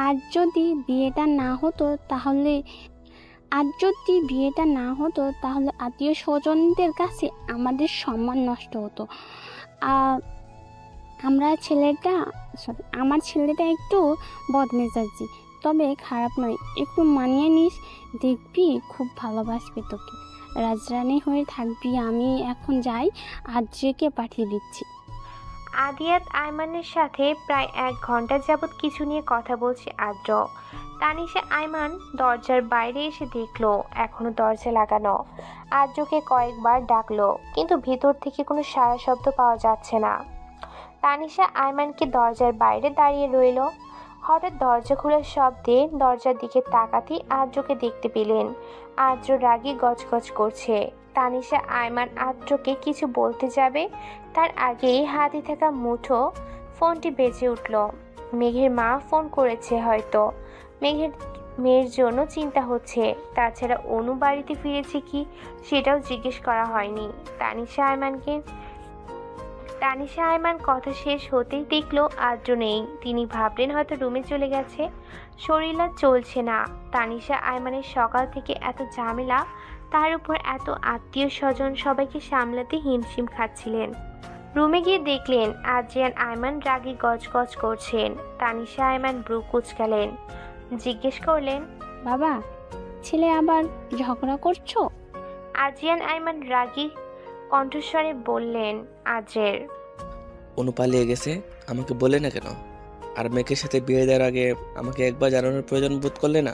আজ যদি বিয়েটা না হতো তাহলে আত্মীয় স্বজনদের কাছে আমাদের সম্মান নষ্ট হতো। আমার ছেলেটা একটু বদমেজাজি, তবে খারাপ নয়। একটু মানিয়ে নিস, দেখবি খুব ভালোবাসবে তোকে। রাজরানী হয়ে থাকবি। আমি এখন যাই, আদ্রিকে পাঠিয়ে দিচ্ছি। আদিয়াত আয়মানের সাথে প্রায় 1 ঘন্টা যাবৎ কিছু নিয়ে কথা বলছে আদ্র। তানিশা আয়মান দরজার বাইরে এসে দেখলো এখনো দরজা লাগানো। আদ্রকে কয়েকবার ডাকলো, কিন্তু ভিতর থেকে কোনো সাড়া শব্দ পাওয়া যাচ্ছে না। তানিশা আয়মানকে দরজার বাইরে দাঁড়িয়ে রইল। হঠাৎ দরজা খোলার শব্দে দরজার দিকে তাকাতেই আদ্রকে দেখতে পেলেন। আদ্র রাগে গজগজ করছে। তানিশা আয়মান আদ্রকে কিছু বলতে যাবে, তার আগেই হাতে থাকা মুঠো ফোনটি বেজে উঠল। মেঘের মা ফোন করেছে হয়তো। মেয়ের জন্য চিন্তা হচ্ছে। তাছাড়া অনু বাড়িতে ফিরেছে কি সেটাও জিজ্ঞেস করা হয়নি। তানিশা আয়মান কথা শেষ হতেই দেখলো আদ্র নেই। তিনি ভাবলেন হয়তো রুমে চলে গেছে। শরীর আর চলছে না। তানিশা আয়মানের সকাল থেকে এত ঝামেলা, তার উপর এত আত্মীয় স্বজন, সবাইকে সামলাতে হিমশিম খাচ্ছিলেন। রুমে গিয়ে দেখলেন আদ্রিয়ান আয়মান রাগী গজগজ করছেন। তানিশা আয়মান ব্রু কুঁচকালেন, জিজ্ঞেস করলেন, বাবা, ছেলে আবার ঝগড়া করছো? আদ্রিয়ান আয়মান রাগী কণ্ঠস্বরে বললেন, আদ্রের অনু পালিয়ে গেছে, আমাকে বলে না কেন? আর মেয়েকের সাথে বিয়ে দেওয়ার আগে আমাকে একবার জানানোর প্রয়োজন বোধ করলে না?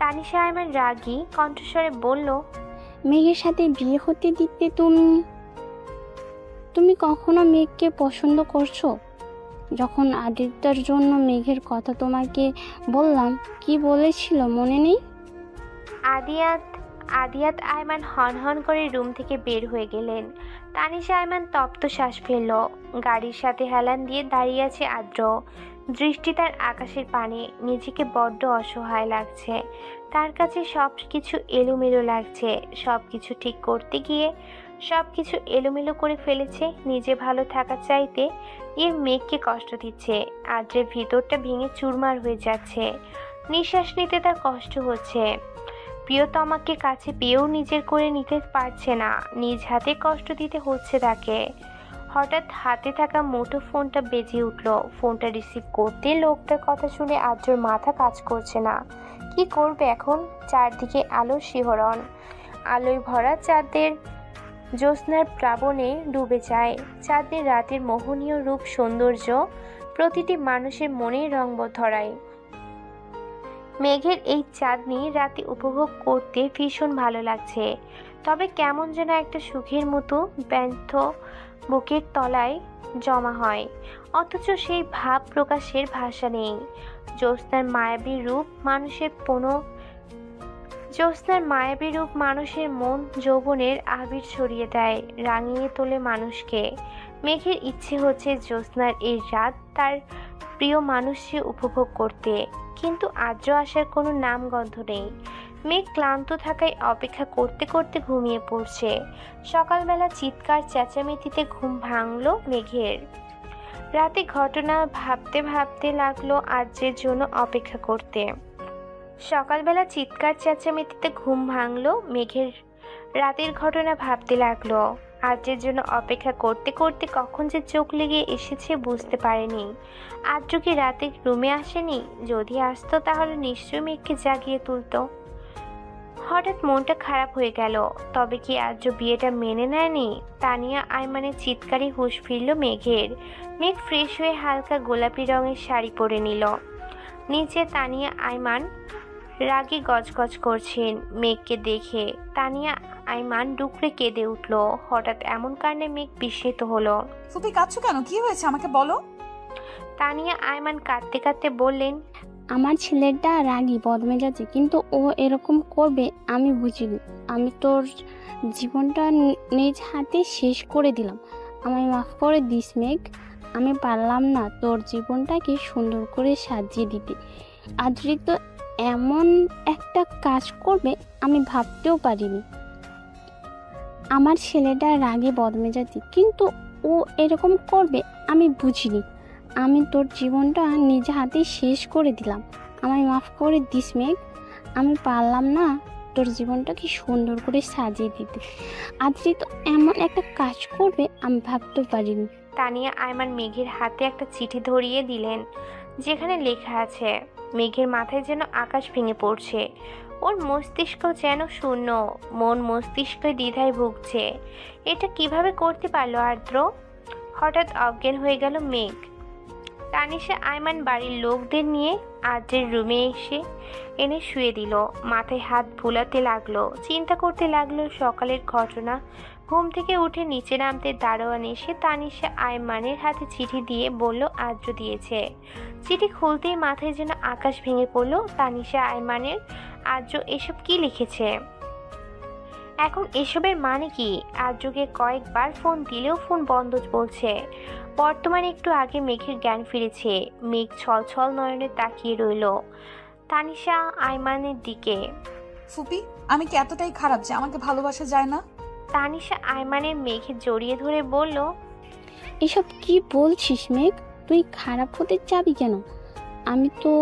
তানিশা আয়মান রাগী কণ্ঠস্বরে বলল, মেঘের সাথে বিয়ে হতে দিতে তুমি কখনো মেঘকে পছন্দ করছো? যখন আদিত্যর জন্য মেঘের কথা তোমাকে বললাম, কি বলেছিল মনে নেই? আদিয়াত আদিয়াত আয়মান হনহন করে রুম থেকে বের হয়ে গেলেন। তানিশা আয়মান তপ্ত শ্বাস ফেলল। গাড়ির সাথে হেলান দিয়ে দাঁড়িয়ে আছে আদ্র। দৃষ্টি তার আকাশের পানে। নিজেকে বড্ড অসহায় লাগছে। তার কাছে সব কিছু এলোমেলো লাগছে। সব কিছু ঠিক করতে গিয়ে সব কিছু এলোমেলো করে ফেলেছে। নিজে ভালো থাকা চাইতে মেঘকে কষ্ট দিচ্ছে। আদ্রের ভিতরটা ভেঙে চুরমার হয়ে যাচ্ছে। নিঃশ্বাস নিতে তার কষ্ট হচ্ছে। প্রিয়তমাকে কাছে পেয়েও নিজের করে নিতে পারছে না। নিজ হাতে কষ্ট দিতে হচ্ছে তাকে। হঠাৎ হাতে থাকা মুঠো ফোনটা বেজে উঠল। ফোনটা রিসিভ করতে লোকটার কথা শুনে আদ্রর মাথা কাজ করছে না। কি করবে এখন? চারদিকে আলোর শিহরণ। আলোয় ভরা চাঁদের জ্যোৎস্নার প্লাবনে ডুবে যায়। চাঁদের রাতের মোহনীয় রূপ সৌন্দর্য প্রতিটি মানুষের মনে রঙ ধরায়। মেঘের এই চাঁদনি রাতে উপভোগ করতে ভীষণ ভালো লাগছে। তবে কেমন যেন একটা সুখের মতো ব্যর্থ বুকের তলায় জমা হয়। অথচ সেই ভাব প্রকাশের ভাষা নেই। জ্যোৎস্নার মায়াবী রূপ মানুষের মন যৌবনের আবির ছড়িয়ে দেয়, রাঙিয়ে তোলে মানুষকে। মেঘের ইচ্ছে হচ্ছে জ্যোৎস্নার এই রাত তার প্রিয় মানুষকে উপভোগ করতে, কিন্তু আদ্র আসার কোনো নামগন্ধ নেই। মেঘ ক্লান্ত থাকায় অপেক্ষা করতে করতে ঘুমিয়ে পড়ছে। সকালবেলা চিৎকার চেঁচামেচিতে ঘুম ভাঙল মেঘের। রাতে ঘটনা ভাবতে ভাবতে লাগলো আদ্রের জন্য অপেক্ষা করতে। সকালবেলা চিৎকার চেঁচামেচিতে ঘুম ভাঙল মেঘের। রাতের ঘটনা ভাবতে লাগলো আদ্রের জন্য অপেক্ষা করতে করতে কখন যে চোখ লেগে এসেছে বুঝতে পারেনি। আদ্র কি রাতে রুমে আসেনি? যদি আসতো তাহলে নিশ্চয়ই মেঘকে জাগিয়ে তুলতো। হঠাৎ মনটা খারাপ হয়ে গেল। তবে কি আদ্র বিয়েটা মেনে নেয়নি? তানিয়া আয়মানের চিৎকারে হুঁশ ফিরল মেঘের। মেঘ ফ্রেশ হয়ে হালকা গোলাপি রঙের শাড়ি পরে নিল। নিচে তানিয়া আয়মান রাগে গজগজ করছেন মেঘকে দেখে। তানিয়া আয়মান ডুকরে কেঁদে উঠল। হঠাৎ এমন কারণে মেঘ বিস্মিত হলো। ফুপি কাঁদছো কেন? কি হয়েছে আমাকে বলো। তানিয়া আয়মান কাঁদতে কাঁদতে বললেন, আমার ছেলেটা রাগী বদমেজাজি, কিন্তু ও এরকম করবে আমি বুঝিনি। আমি তোর জীবনটা নিজ হাতে শেষ করে দিলাম। আমায় মাফ করে দিস মেঘ। আমি পারলাম না তোর জীবনটাকে সুন্দর করে সাজিয়ে দিতে। আদ্রিত এমন একটা কাজ করবে আমি ভাবতেও পারিনি। আমার ছেলেটা রাগে বদমেজাজি, কিন্তু ও এরকম করবে আমি বুঝিনি। আমি তোর জীবনটা নিজে হাতে শেষ করে দিলাম। আমায় মাফ করে দিস মেঘ। আমি পারলাম না তোর জীবনটাকে সুন্দর করে সাজিয়ে দিতে। আদ্রিত এমন একটা কাজ করবে আমি ভাবতেও পারিনি। তানিয়া আয়মান মেঘের হাতে একটা চিঠি ধরিয়ে দিলেন, যেখানে লেখা আছে। মেঘের মাথায় যেন আকাশ ভেঙে পড়ছে। ওর মস্তিষ্ক যেন শূন্য। মন মস্তিষ্কে দ্বিধায় ভুগছে। এটা কিভাবে করতে পারলো আদ্র? হঠাৎ অজ্ঞান হয়ে গেল মেঘ। তানিশা আয়মান বাড়ির লোকদের নিয়ে আদ্রের রুমে এনে শুয়ে দিল। মাথায় হাত বুলাতে লাগলো। চিন্তা করতে লাগলো সকালের ঘটনা। ঘুম থেকে উঠে নিচে নামতে দারোয়ান এসে তানিশা আয়মানের হাতে চিঠি দিয়ে বলল আদ্র দিয়েছে। চিঠি খুলতেই মাথায় যেন আকাশ ভেঙে পড়লো। তানিশা আয়মানের, আদ্র এসব কি লিখেছে? এখন এসবের মানে কি? আদ্রকে কয়েকবার ফোন দিলেও ফোন বন্ধ বলছে। বর্তমানে একটু আগে মেঘের জ্ঞান ফিরেছে। মেঘ ছলছল নয়নে তাকিয়ে রইল তানিশা আয়মানের দিকে। ফুপি আমি কি এতটাই খারাপ যে আমাকে ভালোবাসা যায় না? তানিশা আয়মানের মেঘে জড়িয়ে ধরে বলল, এসব কি বলছিস মেঘ? তুই খারাপ হতে চাবি কেন? আমি তো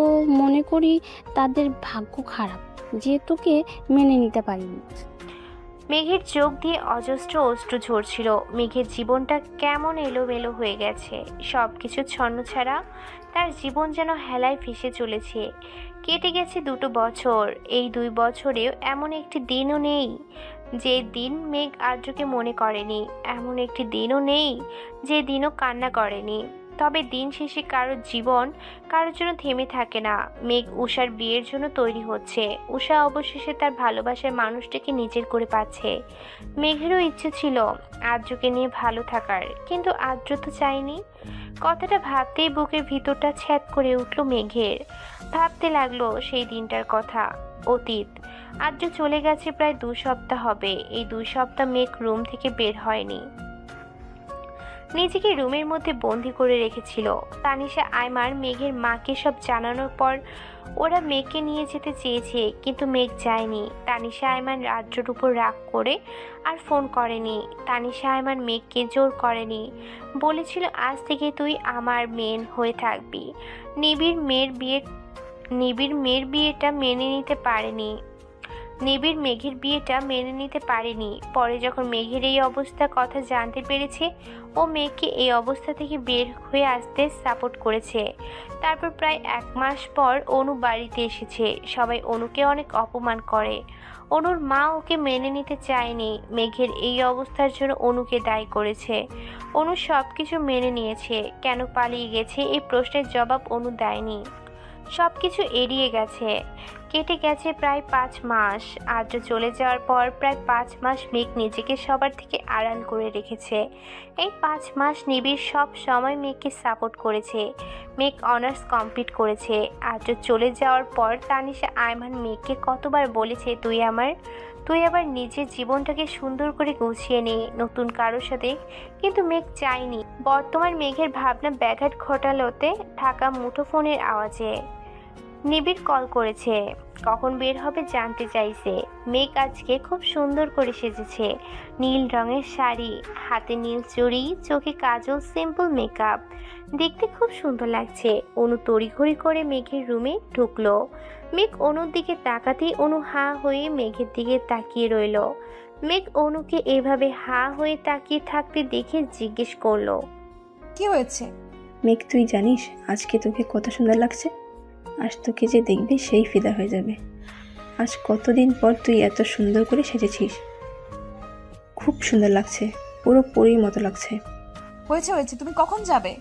মনে করি তাদের ভাগ্য খারাপ যে তোকে মেনে নিতে পারিনি। মেঘের চোখ দিয়ে অজস্র অশ্রু ঝরছিল। মেঘের জীবনটা কেমন এলোমেলো হয়ে গেছে। সব কিছু ছন্নছাড়া। তার জীবন যেন হেলায় ভেসে চলেছে। কেটে গেছে 2 বছর। এই 2 বছরেও এমন একটি দিনও নেই যে দিন মেঘ আদ্রকে মনে করেনি। এমন একটি দিনও নেই যে দিনও কান্না করেনি। তবে দিন শেষে কারোর জীবন কারোর জন্য থেমে থাকে না। মেঘ উষার বিয়ের জন্য তৈরি হচ্ছে। উষা অবশেষে তার ভালোবাসার মানুষটাকে নিজের করে পাচ্ছে। মেঘেরও ইচ্ছে ছিল আদ্রকে নিয়ে ভালো থাকার, কিন্তু আদ্র তো চায়নি। কথাটা ভাবতেই বুকের ভিতরটা ছ্যাদ করে উঠল মেঘের। ভাবতে লাগলো সেই দিনটার কথা। অতীত। আদ্র চলে গেছে প্রায় 2 সপ্তাহ হবে। এই 2 সপ্তাহ মেঘ রুম থেকে বের হয়নি, নিজেকে রুমের মধ্যে বন্দি করে রেখেছিল। তানিশা আইমান মেঘের মাকে সব জানানোর পর ওরা মেঘকে নিয়ে যেতে চেয়েছে, কিন্তু মেঘ যায়নি। তানিশা আইমান আদ্রর উপর রাগ করে আর ফোন করেনি। তানিশা আইমান মেঘকে জোর করেনি, বলেছিল আজ থেকে তুই আমার মেন হয়ে থাকবি। নিবিড় মেয়ের বিয়েটা মেনে নিতে পারেনি। নিবিড় মেঘের বিয়েটা মেনে নিতে পারেনি। পরে যখন মেঘের এই অবস্থার কথা জানতে পেরেছে, ও মেঘকে এই অবস্থা থেকে বের হয়ে আসতে সাপোর্ট করেছে। তারপর প্রায় 1 মাস পর অনু বাড়িতে এসেছে। সবাই অনুকে অনেক অপমান করে। অনুর মা ওকে মেনে নিতে চায়নি। মেঘের এই অবস্থার জন্য অনুকে দায়ী করেছে। অনু সব কিছু মেনে নিয়েছে। কেন পালিয়ে গেছে এই প্রশ্নের জবাব অনু দেয়নি। সব কিছু এড়িয়ে গেছে। কেটে গেছে প্রায় 5 মাস। আদ্র চলে যাওয়ার পর প্রায় 5 মাস মেঘ নিজেকে সবার থেকে আড়াল করে রেখেছে। এই 5 মাস নিবিড় সব সময় মেঘকে সাপোর্ট করেছে। মেঘ অনার্স কমপ্লিট করেছে। আদ্র চলে যাওয়ার পর তানিশা আইমান মেঘকে কতবার বলেছে তুই আবার নিজের জীবনটাকে সুন্দর করে গুছিয়ে নে নতুন কারোর সাথে, কিন্তু মেঘ চায়নি। বর্তমান মেঘের ভাবনা ব্যাঘাত ঘটালোতে থাকা মুঠোফোনের আওয়াজে। নিবিড় কল করেছে, কখন বের হবে জানতে চাইছে। মেঘ আজকে খুব সুন্দর করে সেজেছে। নীল রঙের শাড়ি, হাতে নীল চুড়ি, চোখে কাজল, সিম্পল মেকআপ, দেখতে খুব সুন্দর লাগছে। অনু তড়িঘড়ি করে মেঘের রুমে ঢুকলো। মেঘ অনুর দিকে তাকাতেই অনু হা হয়ে মেঘের দিকে তাকিয়ে রইল। মেঘ অনুকে এভাবে হা হয়ে তাকিয়ে থাকতে দেখে জিজ্ঞেস করলো, কি হয়েছে? মেঘ, তুই জানিস আজকে তোকে কত সুন্দর লাগছে? আজ তোকে যে দেখবে সেই ফিদা হয়ে যাবে। আজ কতদিন পর তুই এত সুন্দর করে সেজেছিস। খুব সুন্দর লাগছে, পুরো পরীর মতো লাগছে। হয়েছে, তুমি কখন যাবে?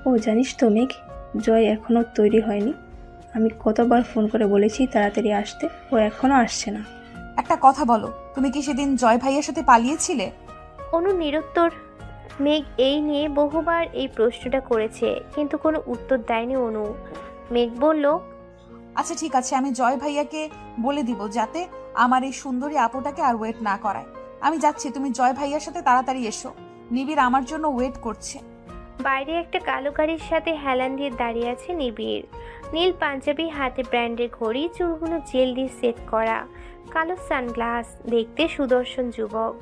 ও জানিস তো মেঘ, জয় এখনো তৈরি হয়নি। আমি কতবার ফোন করে বলেছি তাড়াতাড়ি আসতে, ও এখনো আসছে না। একটা কথা বলো, তুমি কি সেদিন জয় ভাইয়ের সাথে পালিয়েছিলে? অনু নিরুত্তর। মেঘ এই নিয়ে বহুবার এই প্রশ্নটা করেছে, কিন্তু কোনো উত্তর দেয়নি অনু। মেঘ বলল, আচ্ছা ঠিক আছে, আমি জয় ভাইয়াকে বলে দিব যাতে আমার এই সুন্দরী আপুটাকে আর ওয়েট না করায়। আমি যাচ্ছি, তুমি জয় ভাইয়ার সাথে তাড়াতাড়ি এসো। নিবিড় আমার জন্য ওয়েট করছে। বাইরে একটা কালো গাড়ির সাথে হেলান দিয়ে দাঁড়িয়ে আছে নিবিড়। নীল পাঞ্জাবি, হাতে ব্র্যান্ডের ঘড়ি, চুলগুলো জেল দিয়ে সেট করা, কালো সানগ্লাস, দেখতে সুদর্শন যুবক।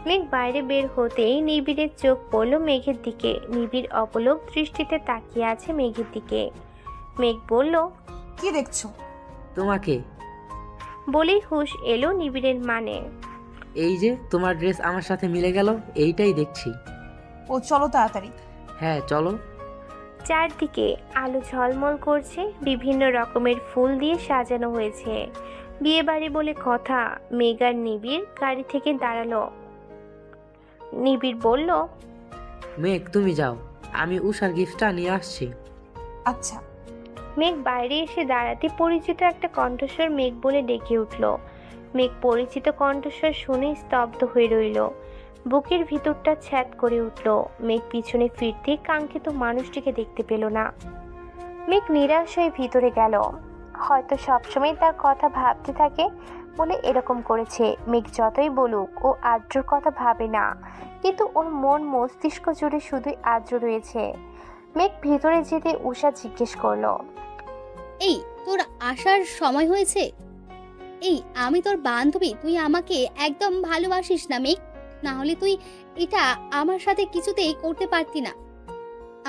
মেঘ বাইরে বের হতেই নিবিড়ের চোখ পড়ল মেঘের দিকে। নিবিড় অপলক দৃষ্টিতে তাকিয়ে আছে মেঘের দিকে। মেঘ বলল, কি দেখছো? তোমাকে। বলেই হুঁশ এলো নিবিড়ের মানে। এই যে তোমার ড্রেস আমার সাথে মিলে গেল, এইটাই দেখছি। ও চলো তাড়াতাড়ি। হ্যাঁ চলো। চারদিকে আলো ঝলমল করছে, বিভিন্ন রকমের ফুল দিয়ে সাজানো হয়েছে। বিয়ে বাড়ি বলে কথা। মেঘ আর নিবিড় গাড়ি থেকে দাঁড়ালো। নিবিড় বলল, মেঘ তুমি যাও, আমি উষার গিফটটা নিয়ে আসছি। আচ্ছা। মেঘ বাইরে এসে দাঁড়াতে পরিচিত একটা কণ্ঠস্বর মেঘ বলে ডেকে উঠল। মেঘ পরিচিত কণ্ঠস্বর শুনে স্তব্ধ হয়ে রইল। বুকের ভিতরটা ছ্যাদ করে উঠল। মেঘ পিছনে ফিরতে কাঙ্ক্ষিত মানুষটিকে দেখতে পেল না। মেঘ নিরাশ হয়ে ভিতরে গেল। হয়তো সবসময় তার কথা ভাবতে থাকে বলে এরকম করেছে। মেঘ যতই বলুক ও আদ্রর কথা ভাবে না, কিন্তু ওর মন মস্তিষ্ক জুড়ে শুধুই আদ্র রয়েছে। মেঘ ভিতরে যেতে উষা জিজ্ঞেস করলো, এই তোর আসার সময় হয়েছে? এই আমি তোর বান্ধবী, তুই আমাকে একদম ভালোবাসিস না মেঘ? না হলে তুই এটা আমার সাথে কিছুতেই করতে পারতি না।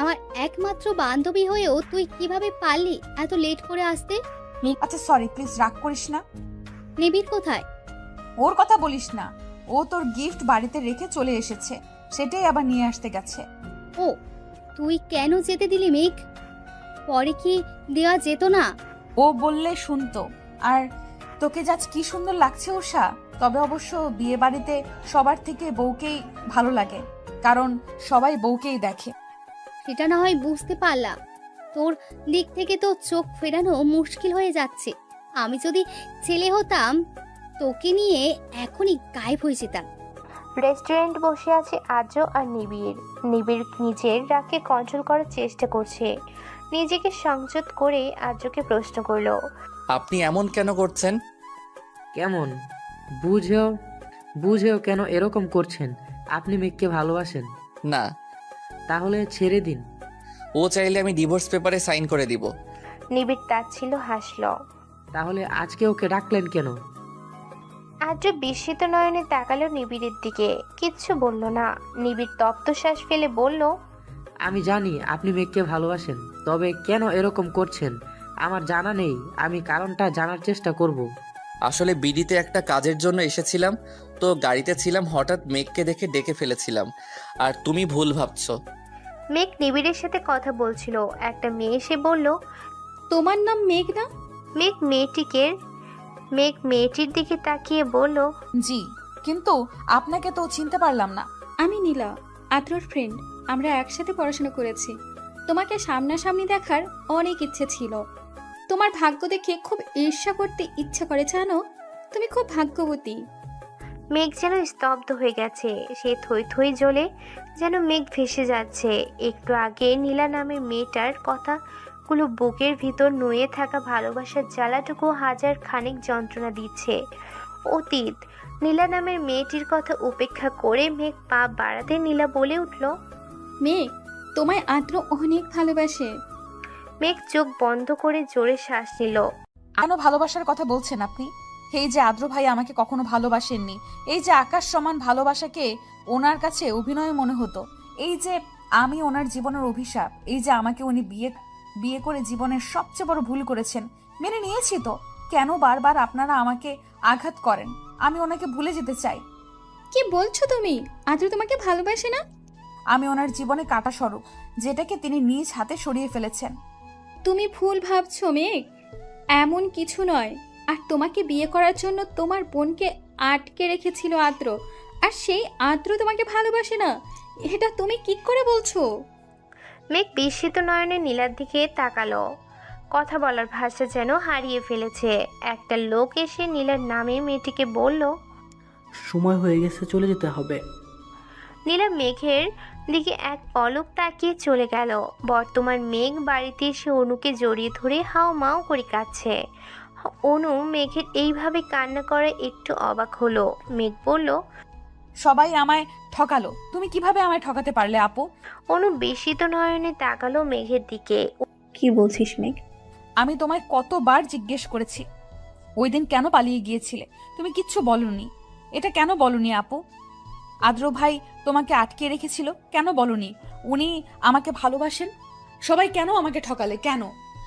আমার একমাত্র বান্ধবী হয়েও তুই কিভাবে পারলি এত লেট করে আসতে? আচ্ছা সরি, প্লিজ রাগ করিস না। নিবিড় কোথায়? ওর কথা বলিস না, ও তোর গিফট বাড়িতে রেখে চলে এসেছে, সেটাই আবার নিয়ে আসতে গেছে। ও তুই কেন যেতে দিলি মেঘ? পরে কি দেওয়া যেত না? ও বললে শুনতো। আর তোকে যাচ কি সুন্দর লাগছে উষা। তবে অবশ্য বিয়ে বাড়িতে সবার থেকে বউকেই ভালো লাগে, কারণ সবাই বউকেই দেখে। সেটা না হয় বুঝতে পারলাম, তোর দিক থেকে তো চোখ ফেরানো মুশকিল হয়ে যাচ্ছে। আমি যদি ছেলে হতাম তোকে নিয়ে এখনই গায়েব হয়ে যেতাম। রেস্টুরেন্ট বসে আছে আদ্র আর নিবিড়। নিবিড় নিজের রাগকে কন্ট্রোল করার চেষ্টা করছে। নিজেকে সংযত করে আদ্রকে প্রশ্ন করলো, আপনি এমন কেন করছেন? কেমন? বুঝেও বুঝেও কেন এরকম করছেন? আপনি মেঘকে ভালোবাসেন? না, তাহলে ছেড়ে দিন। ও চাইলে আমি ডিভোর্স পেপারে সাইন করে দিব। নিবিড় তাচ্ছিল হাসল। তাহলে আজকে ওকে ডাকলেন কেন? আদ্র বিস্মিত নয়নে তাকালো নিবিড়ের দিকে, কিচ্ছু বলল না। নিবিড় তপ্ত শ্বাস ফেলে বলল, আমি জানি আপনি মেঘকে ভালোবাসেন, তবে কেন এরকম করছেন আমার জানা নেই। আমি কারণটা জানার চেষ্টা করব। আসলে বিডিতে একটা কাজের জন্য এসেছিলাম, তো গাড়িতে ছিলাম, হঠাৎ মেঘকে দেখে ডেকে ফেলেছিলাম। আর তুমি ভুল ভাবছো। মেঘ নিবিড়ের সাথে কথা বলছিল। একটা মেয়ে এসে বলল, তোমার নাম মেঘ না? মেঘ মেয়েটির দিকে তাকিয়ে বলল, জি, কিন্তু আপনাকে তো চিনতে পারলাম না। আমি নীলা, আদ্রর ফ্রেন্ড। আমরা একসাথে পড়াশোনা করেছি। তোমাকে সামনাসামনি দেখার অনেক ইচ্ছে ছিল। তোমার ভাগ্য দেখে খুব ঈর্ষা করতে ইচ্ছা করে, জানো? তুমি খুব ভাগ্যবতী। মেঘ যেন স্তব্ধ হয়ে গেছে। সে থই থই জ্বলে যেন মেঘ ভেসে যাচ্ছে। একটু আগে নীলা নামের মেয়েটার কথাগুলো বুকের ভিতর নুয়ে থাকা ভালোবাসার জ্বালাটুকু হাজার খানিক যন্ত্রণা দিচ্ছে। অতীত। নীলা নামের মেয়েটির কথা উপেক্ষা করে মেঘ পা বাড়াতে নীলা বলে উঠল, মেঘ, তোমায় আদ্র অনেক ভালোবাসে। মেঘ চোখ বন্ধ করে জোরে শ্বাস নিল। কেন ভালোবাসার কথা বলছেন আপনি? এই যে আদ্র ভাই আমাকে কখনো ভালোবাসেননি, এই যে আকাশ সমান ভালোবাসাকে ওনার কাছে অভিনয় মনে হতো, এই যে আমি ওনার জীবনের অভিশাপ, এই যে আমাকে উনি বিয়ে করে জীবনের সবচেয়ে বড় ভুল করেছেন, মেনে নিয়েছি তো। কেন বারবার আপনারা আমাকে আঘাত করেন? আমি ওনাকে ভুলে যেতে চাই। কি বলছো তুমি? আদ্র তোমাকে ভালোবাসে না? আমি ওনার জীবনে কাটা স্বরূপ, যেটাকে তিনি নিজ হাতে সরিয়ে ফেলেছেন। তুমি ভুল ভাবছো মেঘ, এমন কিছু নয়। আর তোমাকে বিয়ে করার জন্য তোমার বোনকে আটকে রেখেছিল আদ্র, আর সেই আদ্র তোমাকে ভালোবাসে না, এটা তুমি কি করে বলছো? মেঘ বিস্মিত নয়নে নীলার দিকে তাকালো। কথা বলার ভাষা যেন হারিয়ে ফেলেছে। একটা লোক এসে নীলার নামে মেয়েটিকে বলল, সময় হয়ে গেছে, চলে যেতে হবে। নীলা মেঘের দিকে এক পলক তাকিয়ে চলে গেল। বর্তমান মেঘ বাড়িতে এসে অনুকে জড়িয়ে ধরে হাও মাও করে কাঁদছে। অনু মেঘের এইভাবে কান্না করে একটু অবাক হলো। মেঘ বলল, সবাই আমায় ঠকালো, তুমি কিভাবে আমায় ঠকাতে পারলে আপু? অনু বিস্মিত নয়নে তাকালো মেঘের দিকে। কি বলছিস মেঘ? আমি তোমায় কতবার জিজ্ঞেস করেছি ওই দিন কেন পালিয়ে গিয়েছিলে, তুমি কিচ্ছু বলনি। এটা কেন বলনি আপু? আদ্র ভাই তোমাকে আটকে রেখেছিল, কেন বলনি? উনি আমাকে ভালোবাসেন, সবাই কেন আমাকে ঠকালে, কেন?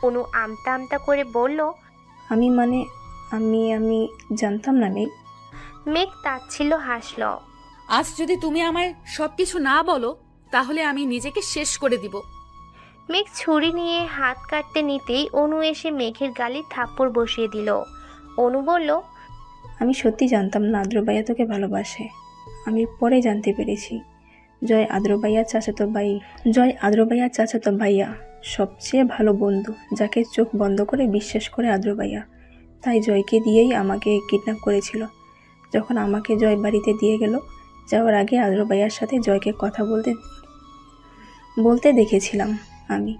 অনু আমতা আমতা করে বলল, আমি আমি জানতাম না মেঘ। মেঘ তাচ্ছিল হাসল। আজ যদি তুমি আমায় সবকিছু না বলো, তাহলে আমি নিজেকে শেষ করে দিব। মেঘ ছুরি নিয়ে হাত কাটতে নিতেই অনু এসে মেঘের গালে থাপ্পড় বসিয়ে দিল। অনু বলল, আমি সত্যি জানতাম না আদ্র ভাইয়া তোকে ভালোবাসে। আমি পরে জানতে পেরেছি। জয় আদ্র ভাইয়ার চাচাতো ভাইয়া, সবচেয়ে ভালো বন্ধু, যাকে চোখ বন্ধ করে বিশ্বাস করে আদ্র ভাইয়া। তাই জয়কে দিয়েই আমাকে কিডন্যাপ করেছিল। যখন আমাকে জয় বাড়িতে দিয়ে গেল, যাওয়ার আগে আদ্র ভাইয়ার সাথে জয়কে কথা বলতে দেখেছিলাম আমি।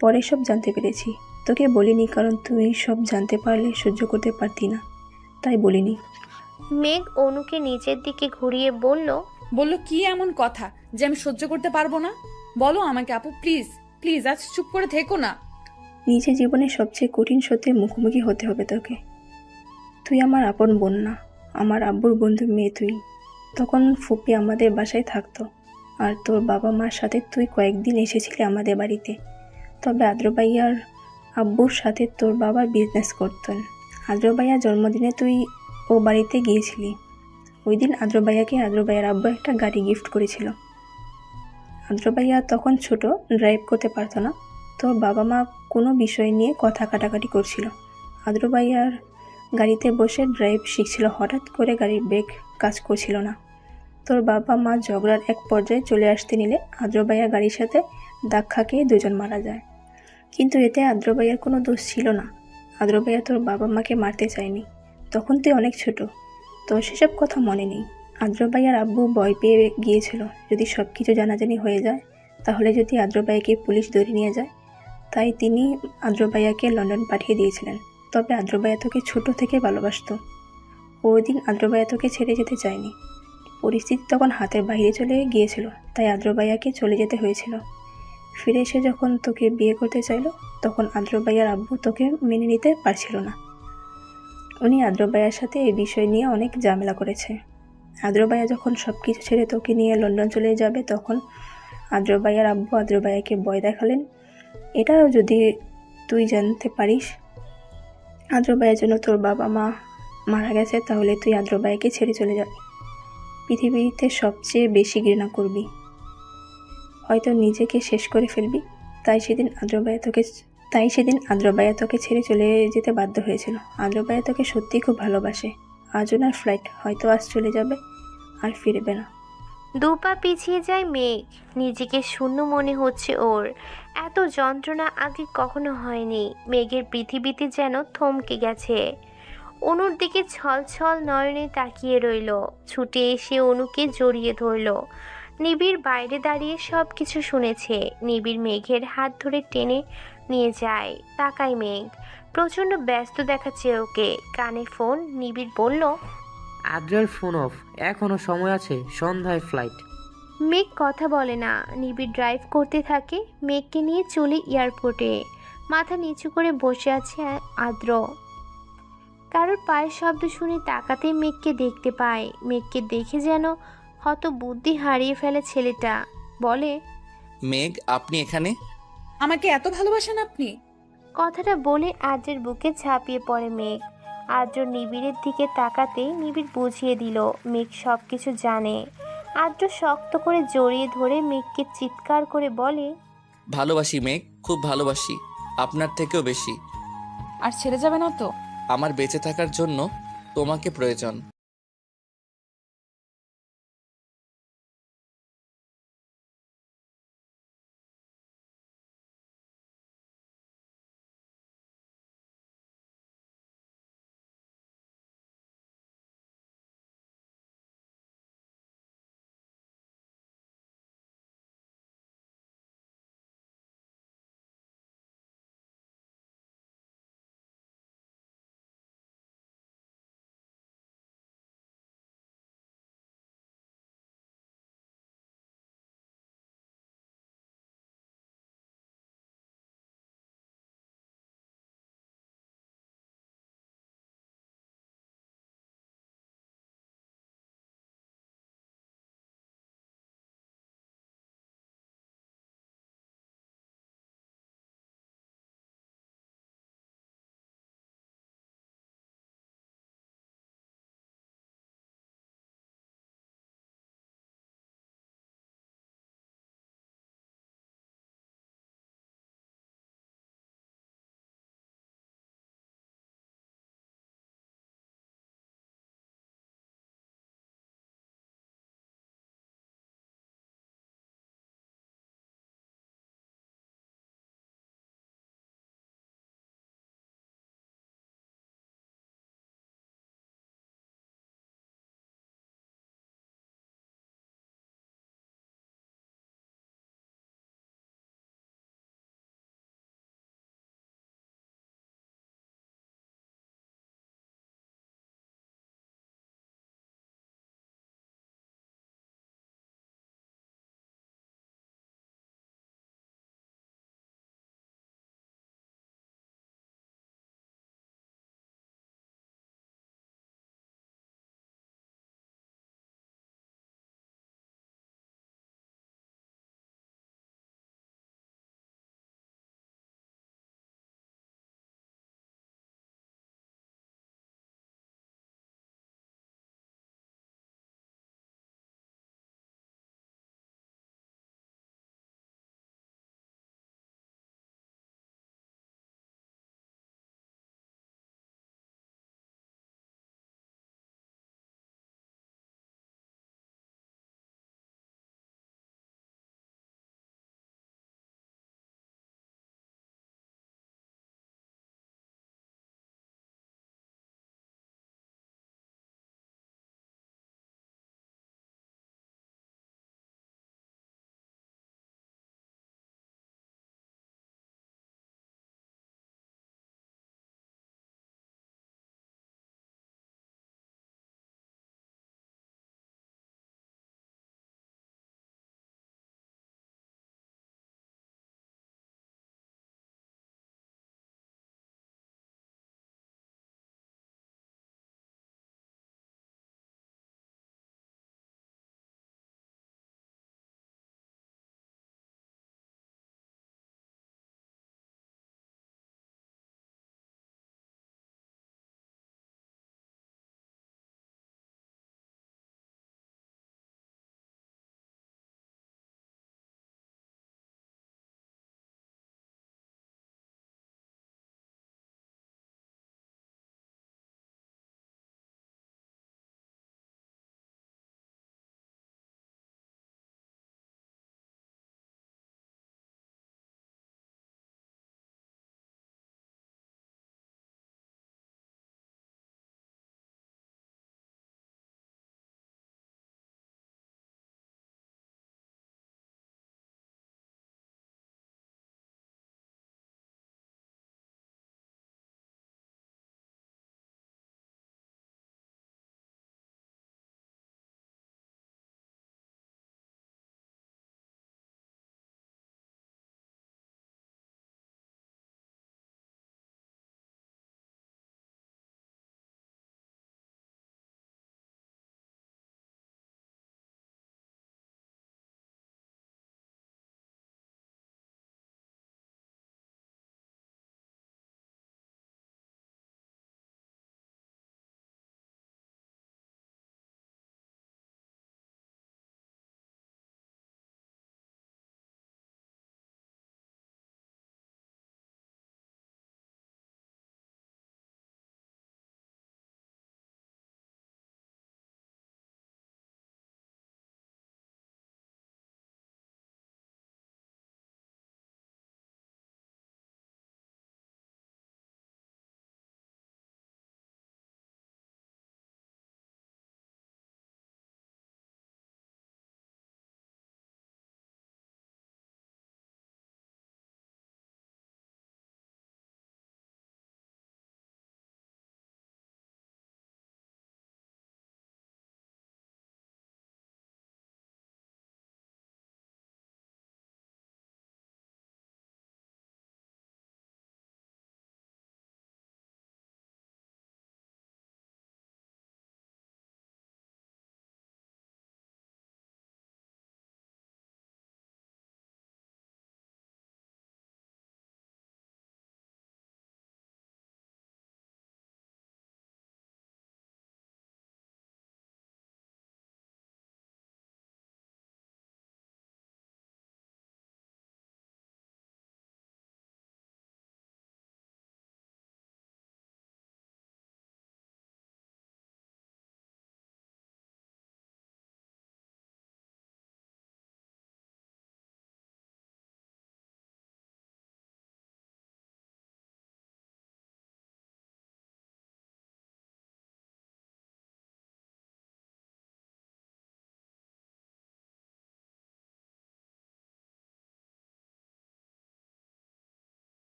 পরে সব জানতে পেরেছি। তোকে বলিনি, কারণ তুই সব জানতে পারলে সহ্য করতে পারতি না, তাই বলিনি। মেঘ অনুকে নিচের দিকে ঘুরিয়ে বলল, কি এমন কথা যে আমি সহ্য করতে পারবো না? বলো আমাকে আপু, প্লিজ প্লিজ, আজ চুপ করে থেকো না। নিজের জীবনে সবচেয়ে কঠিন সত্যের মুখোমুখি হতে হবে তোকে। তুই আমার আপন বোন না, আমার আব্বুর বন্ধু মেয়ে তুই। তখন ফুপি আমাদের বাসায় থাকতো, আর তোর বাবা মার সাথে তুই কয়েকদিন এসেছিলি আমাদের বাড়িতে। তবে আদ্র ভাইয়ার আব্বুর সাথে তোর বাবা বিজনেস করতেন। আদ্র ভাইয়ার জন্মদিনে তুই ও বাড়িতে গিয়েছিলি। ওই দিন আদ্র ভাইয়াকে আদ্র ভাইয়ার আব্বু একটা গাড়ি গিফট করেছিল। আদ্র ভাইয়া তখন ছোট, ড্রাইভ করতে পারতো না। তোর বাবা মা কোনো বিষয় নিয়ে কথা কাটাকাটি করছিল। আদ্র ভাইয়ার গাড়িতে বসে ড্রাইভ শিখছিল। হঠাৎ করে গাড়ির ব্রেক কাজ করছিল না। তোর বাবা মা ঝগড়ার এক পর্যায়ে চলে আসতে নিলে আদ্র ভাইয়া গাড়ির সাথে ধাক্কা খেয়ে দুজন মারা যায়। কিন্তু এতে আদ্র ভাইয়ার কোনো দোষ ছিল না। আদ্র ভাইয়া তোর বাবা মাকে মারতে চায়নি। তখন তুই অনেক ছোট, তোর সেসব কথা মনে নেই। আদ্র ভাইয়ার আব্বু ভয় পেয়ে গিয়েছিল যদি সব কিছু জানাজানি হয়ে যায়, তাহলে যদি আদ্র ভাইয়াকে পুলিশ ধরে নিয়ে যায়। তাই তিনি আদ্র ভাইয়াকে লন্ডন পাঠিয়ে দিয়েছিলেন। তবে আদ্র ভাইয়া তোকে ছোট থেকে ভালোবাসতো। ওই দিন আদ্র ভাইয়া তোকে ছেড়ে যেতে চায়নি। পরিস্থিতি তখন হাতের বাইরে চলে গিয়েছিল, তাই আদ্র ভাইয়াকে চলে যেতে হয়েছিল। ফিরে এসে যখন তোকে বিয়ে করতে চাইলো, তখন আদ্র ভাইয়ার আব্বু তোকে মেনে নিতে পারছিল না। উনি আদ্র ভাইয়ার সাথে এই বিষয় নিয়ে অনেক ঝামেলা করেছে। আদ্র ভাইয়া যখন সব কিছু ছেড়ে তোকে নিয়ে লন্ডন চলে যাবে, তখন আদ্র ভাইয়ার আব্বু আদ্র ভাইয়াকে ভয় দেখালেন, এটাও যদি তুই জানতে পারিস আদ্র ভাইয়ের জন্য তোর বাবা মা মারা গেছে, তাহলে তুই আদ্র ভাইয়াকে ছেড়ে চলে যাবি। পৃথিবীতে সবচেয়ে বেশি ঘৃণা করবি, হয়তো নিজেকে শেষ করে ফেলবি। তাই সেদিন আদ্র ভাইয়া তোকে ছেড়ে চলে যেতে বাধ্য হয়েছিল। আদ্র ভাইয়া তোকে সত্যিই খুব ভালোবাসে। আজ ওনার ফ্লাইট, হয়তো আজ চলে যাবে আর ফিরবে না। দুপা পিছিয়ে যায় মেঘ। নিজেকে শূন্য মনে হচ্ছে ওর। এত যন্ত্রণা আগে কখনো হয়নি। মেঘের পৃথিবীতে যেন থমকে গেছে। অনুর দিকে ছল ছল নয়নে তাকিয়ে রইল। ছুটে এসে অনুকে জড়িয়ে ধরল। নিবিড় বাইরে দাঁড়িয়ে সব কিছু শুনেছে। নিবিড় মেঘের হাত ধরে টেনে নিয়ে যায়। তাকায় মেঘ, প্রচণ্ড ব্যস্ত দেখাচ্ছে ওকে। কানে ফোন। নিবিড় বলল, আদ্রের ফোন অফ, এখনো সময় আছে, সন্ধ্যায় ফ্লাইট। মেঘ কথা বলে না। নিবিড় ড্রাইভ করতে থাকে। মেঘকে নিয়ে চলে এয়ারপোর্টে। মাথা নিচু করে বসে আছে আদ্র। কারোর পায়ের শব্দ শুনে তাকাতেই মেঘকে দেখতে পায়। মেঘকে দেখে যেন হত বুদ্ধি হারিয়ে ফেলে ছেলেটা। বলে, মেঘ, আপনি এখানে? আমাকে এত ভালোবাসেন আপনি? কথাটা বলে আদ্রের বুকে ঝাঁপিয়ে পড়ে মেঘ। আদ্র নিবিড়ের দিকে তাকাতেই নিবিড় বুঝিয়ে দিল মেঘ সব কিছু জানে। আদ্র শক্ত করে জড়িয়ে ধরে মেঘকে চিৎকার করে বলে, ভালোবাসি মেঘ, খুব ভালোবাসি, আপনার থেকেও বেশি। আর ছেড়ে যাবে না তো? আমার বেঁচে থাকার জন্য তোমাকে প্রয়োজন।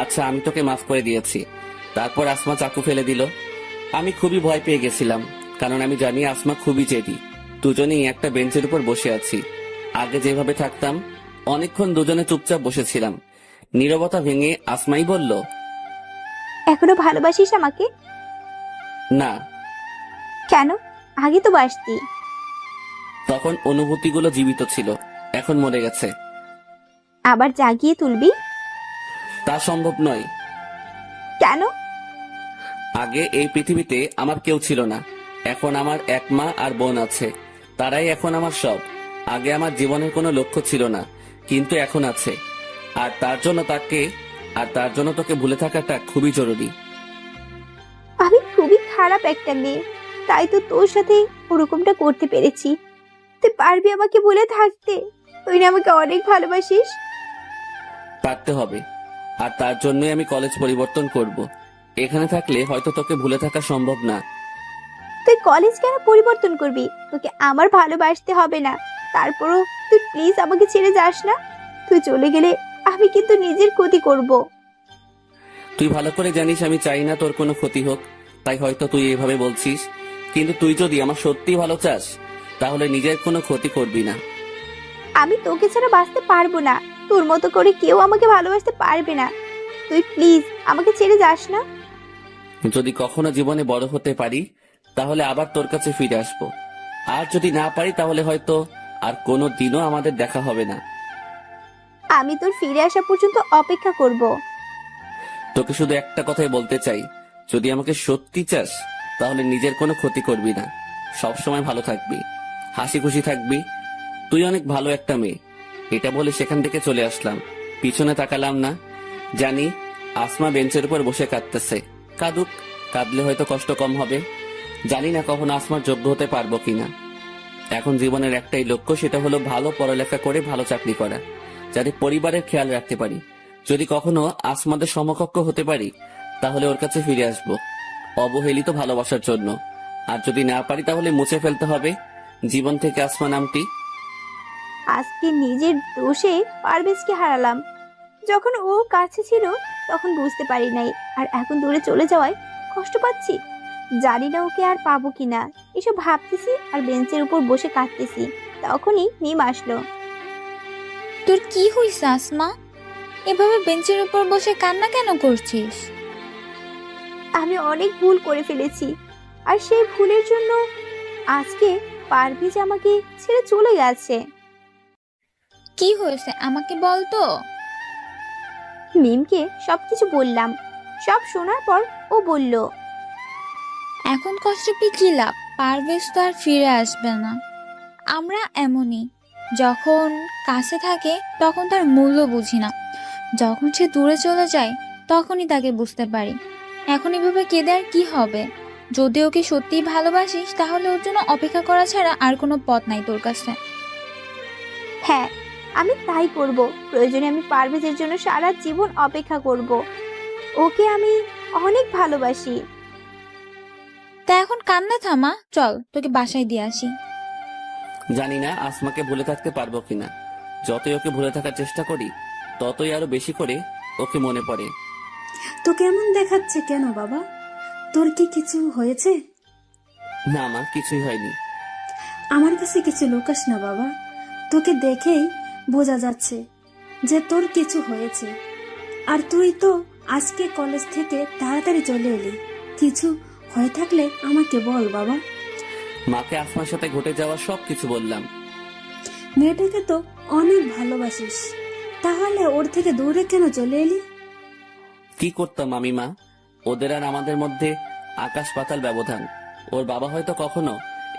আচ্ছা, আমি তোকে মাফ করে দিয়েছি। তারপর আসমা চাকু ফেলে দিল। আমি খুবই ভয় পেয়ে গেছিলাম, কারণ আমি জানি আসমা খুবই জেদি। দুজনেই একটা বেঞ্চের উপর বসে আছি। আগে যেভাবে থাকতাম, অনেকক্ষণ দুজনে চুপচাপ বসেছিলাম। নীরবতা ভেঙে আসমাই বলল, এখনো ভালোবাসিস আমাকে? না। কেন? আগে তো বাসতি। তখন অনুভূতিগুলো জীবিত ছিল, এখন মরে গেছে। আবার জাগিয়ে তুলবি? তা সম্ভব নয়। কেন? আগে এই পৃথিবীতে আমার কেউ ছিল না, এখন আমার এক মা আর বোন আছে। তারাই এখন আমার সব। আগে আমার জীবনের কোনো লক্ষ্য ছিল না, কিন্তু এখন আছে। আর তার জন্য তোকে ভুলে থাকাটা খুবই জরুরি। আমি খুবই খারাপ একটা মেয়ে, তাই তো তোর সাথে ওরকমটা করতে পেরেছি। তুই পারবি আমাকে ভুলে থাকতে? তুই না আমাকে অনেক ভালোবাসিস? পারতে হবে, আর তার জন্যই আমি কলেজ পরিবর্তন করব। এখানে থাকলে হয়তো তোকে ভুলে থাকা সম্ভব না। তুই কলেজ কেন পরিবর্তন করবি? তোকে আমার ভালোবাসতে হবে না। তারপরও তুই প্লিজ আমাকে ছেড়ে যাস না। তুই চলে গেলে আমি কিন্তু নিজের ক্ষতি করব। তুই ভালো করে জানিস আমি চাই না তোর কোনো ক্ষতি হোক, তাই হয়তো তুই এভাবে বলছিস। কিন্তু তুই যদি আমার সত্যি ভালো চাস, তাহলে নিজের কোনো ক্ষতি করবি না। আমি তোকে ছাড়া বাঁচতে পারবো না। তোর মতো করে কেউ আমাকে ভালোবাসতে পারবে না। তুই প্লিজ আমাকে ছেড়ে যাস না। যদি কখনো জীবনে বড় হতে পারি, তাহলে আবার তোর কাছে ফিরে আসবো। আর যদি না পারি, তাহলে হয়তো আর কোনো দিনও আমাদের দেখা হবে না। আমি তোর ফিরে আসা পর্যন্ত অপেক্ষা করব। তোকে শুধু একটা কথাই বলতে চাই, যদি আমাকে সত্যি চাস, তাহলে নিজের কোনো ক্ষতি করবি না। সবসময় ভালো থাকবি, হাসি খুশি থাকবি। তুই অনেক ভালো একটা মেয়ে। এটা বলে সেখান থেকে চলে আসলাম। পিছনে তাকালাম না। জানি আসমা বেঞ্চের উপর বসে কাঁদতেছে। কাঁদুক, কাঁদলে হয়তো কষ্ট কম হবে। জানি না কখনো আসমার যোগ্য হতে পারবো কিনা। এখন জীবনের একটাই লক্ষ্য, সেটা হলো ভালো পড়ালেখা করে ভালো চাকরি করা, যাতে পরিবারের খেয়াল রাখতে পারি। যদি কখনো আসমাদের সমকক্ষ হতে পারি, তাহলে ওর কাছে ফিরে আসবো, অবহেলিত ভালোবাসার জন্য। আর যদি না পারি, তাহলে মুছে ফেলতে হবে জীবন থেকে আসমা নামটি। আজকে নিজের দোষে পারভেজকে হারালাম। যখন ও কাছে ছিল তখন বুঝতে পারি নাই, আর এখন দূরে চলে যাওয়ায় কষ্ট পাচ্ছি। জানি না ওকে আর পাবো কিনা। এসব ভাবতেছি আর বেঞ্চের উপর বসে কাঁদতেছি। তখনই মিম আসলো। তোর কি হইছে আসমা? এভাবে বেঞ্চের উপর বসে কান্না কেন করছিস? আমি অনেক ভুল করে ফেলেছি, আর সেই ভুলের জন্য আজকে পারভেজ আমাকে ছেড়ে চলে গেছে। কি হয়েছে আমাকে বল তো। মিমকে সবকিছু বললাম। সব শোনার পর ও বলল, এখন কষ্ট পেয়ে কি লাভ? পারভেজ তো আর ফিরে আসবে না। আমরা এমনই, যখন কাছে থাকে তখন তার মূল্য বুঝি না, যখন সে দূরে চলে যায় তখনই তাকে বুঝতে পারি। এখন এভাবে কেঁদে আর কি হবে? যদি ওকে সত্যিই ভালোবাসিস, তাহলে ওর জন্য অপেক্ষা করা ছাড়া আর কোনো পথ নাই তোর কাছে। হ্যাঁ, আমি তাই করব। প্রয়োজনে আমি পারভেজের জন্য সারা জীবন অপেক্ষা করব। ওকে আমি অনেক ভালোবাসি। তা এখন কান্না থামা, চল তোকে বাসায় দিয়ে আসি। জানি না আসমাকে ভুলে থাকতে পারবো কিনা। যতই ওকে ভুলে থাকার চেষ্টা করি, ততই আরো বেশি করে ওকে মনে পড়ে। তোকে এমন দেখাচ্ছে কেন বাবা? তোর কি কিছু হয়েছে? না মা, কিছুই হয়নি। আমার কাছে কিছু লুকাস না বাবা। তোকে দেখেই বোঝা যাচ্ছে যে তোর কিছু হয়েছে। আর তুই তো আজকে কলেজ থেকে তাড়াতাড়ি চলে এলি। কিছু হয়ে থাকলে আমাকে বল বাবা। মাকে আসমার সাথে ঘটে যাওয়া সব কিছু বললাম। মেয়েটাকে তো অনেক ভালোবাসিস, তাহলে ওর থেকে দূরে কেন চলে এলি? কি করতাম আমি মা? ওদের আর আমাদের মধ্যে আকাশ পাতাল ব্যবধান। ওর বাবা হয়তো কখনো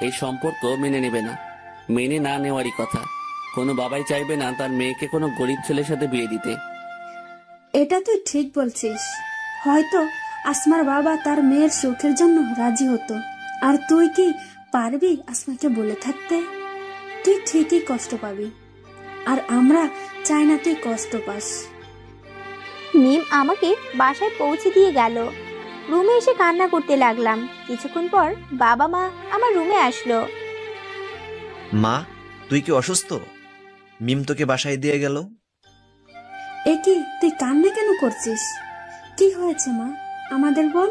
এই সম্পর্ক মেনে নেবে না। মেনে না নেওয়ারই কথা। কোনো বাবাই চাইবে না তার মেয়েকে কোনো গরিব ছেলের সাথে বিয়ে দিতে। এটা তুই ঠিক বলছিস। হয়তো আসমার বাবা তার মেয়ের সুখের জন্য রাজি হতো। আর তুই কি পারবি আসমাকে বলে থাকতে? তুই ঠিকই কষ্ট পাবি, আর আমরা চাই না তুই কষ্ট পাস। মিম আমাকে বাসায় পৌঁছে দিয়ে গেল। রুমে এসে কান্না করতে লাগলাম। কিছুক্ষণ পর বাবা মা আমার রুমে আসলো। মা, তুই কি অসুস্থ? মিম তোকে বাসায় দিয়ে গেল। এ কি, তুই কান্না কেন করছিস? কি হয়েছে মা? আমাদের বোন?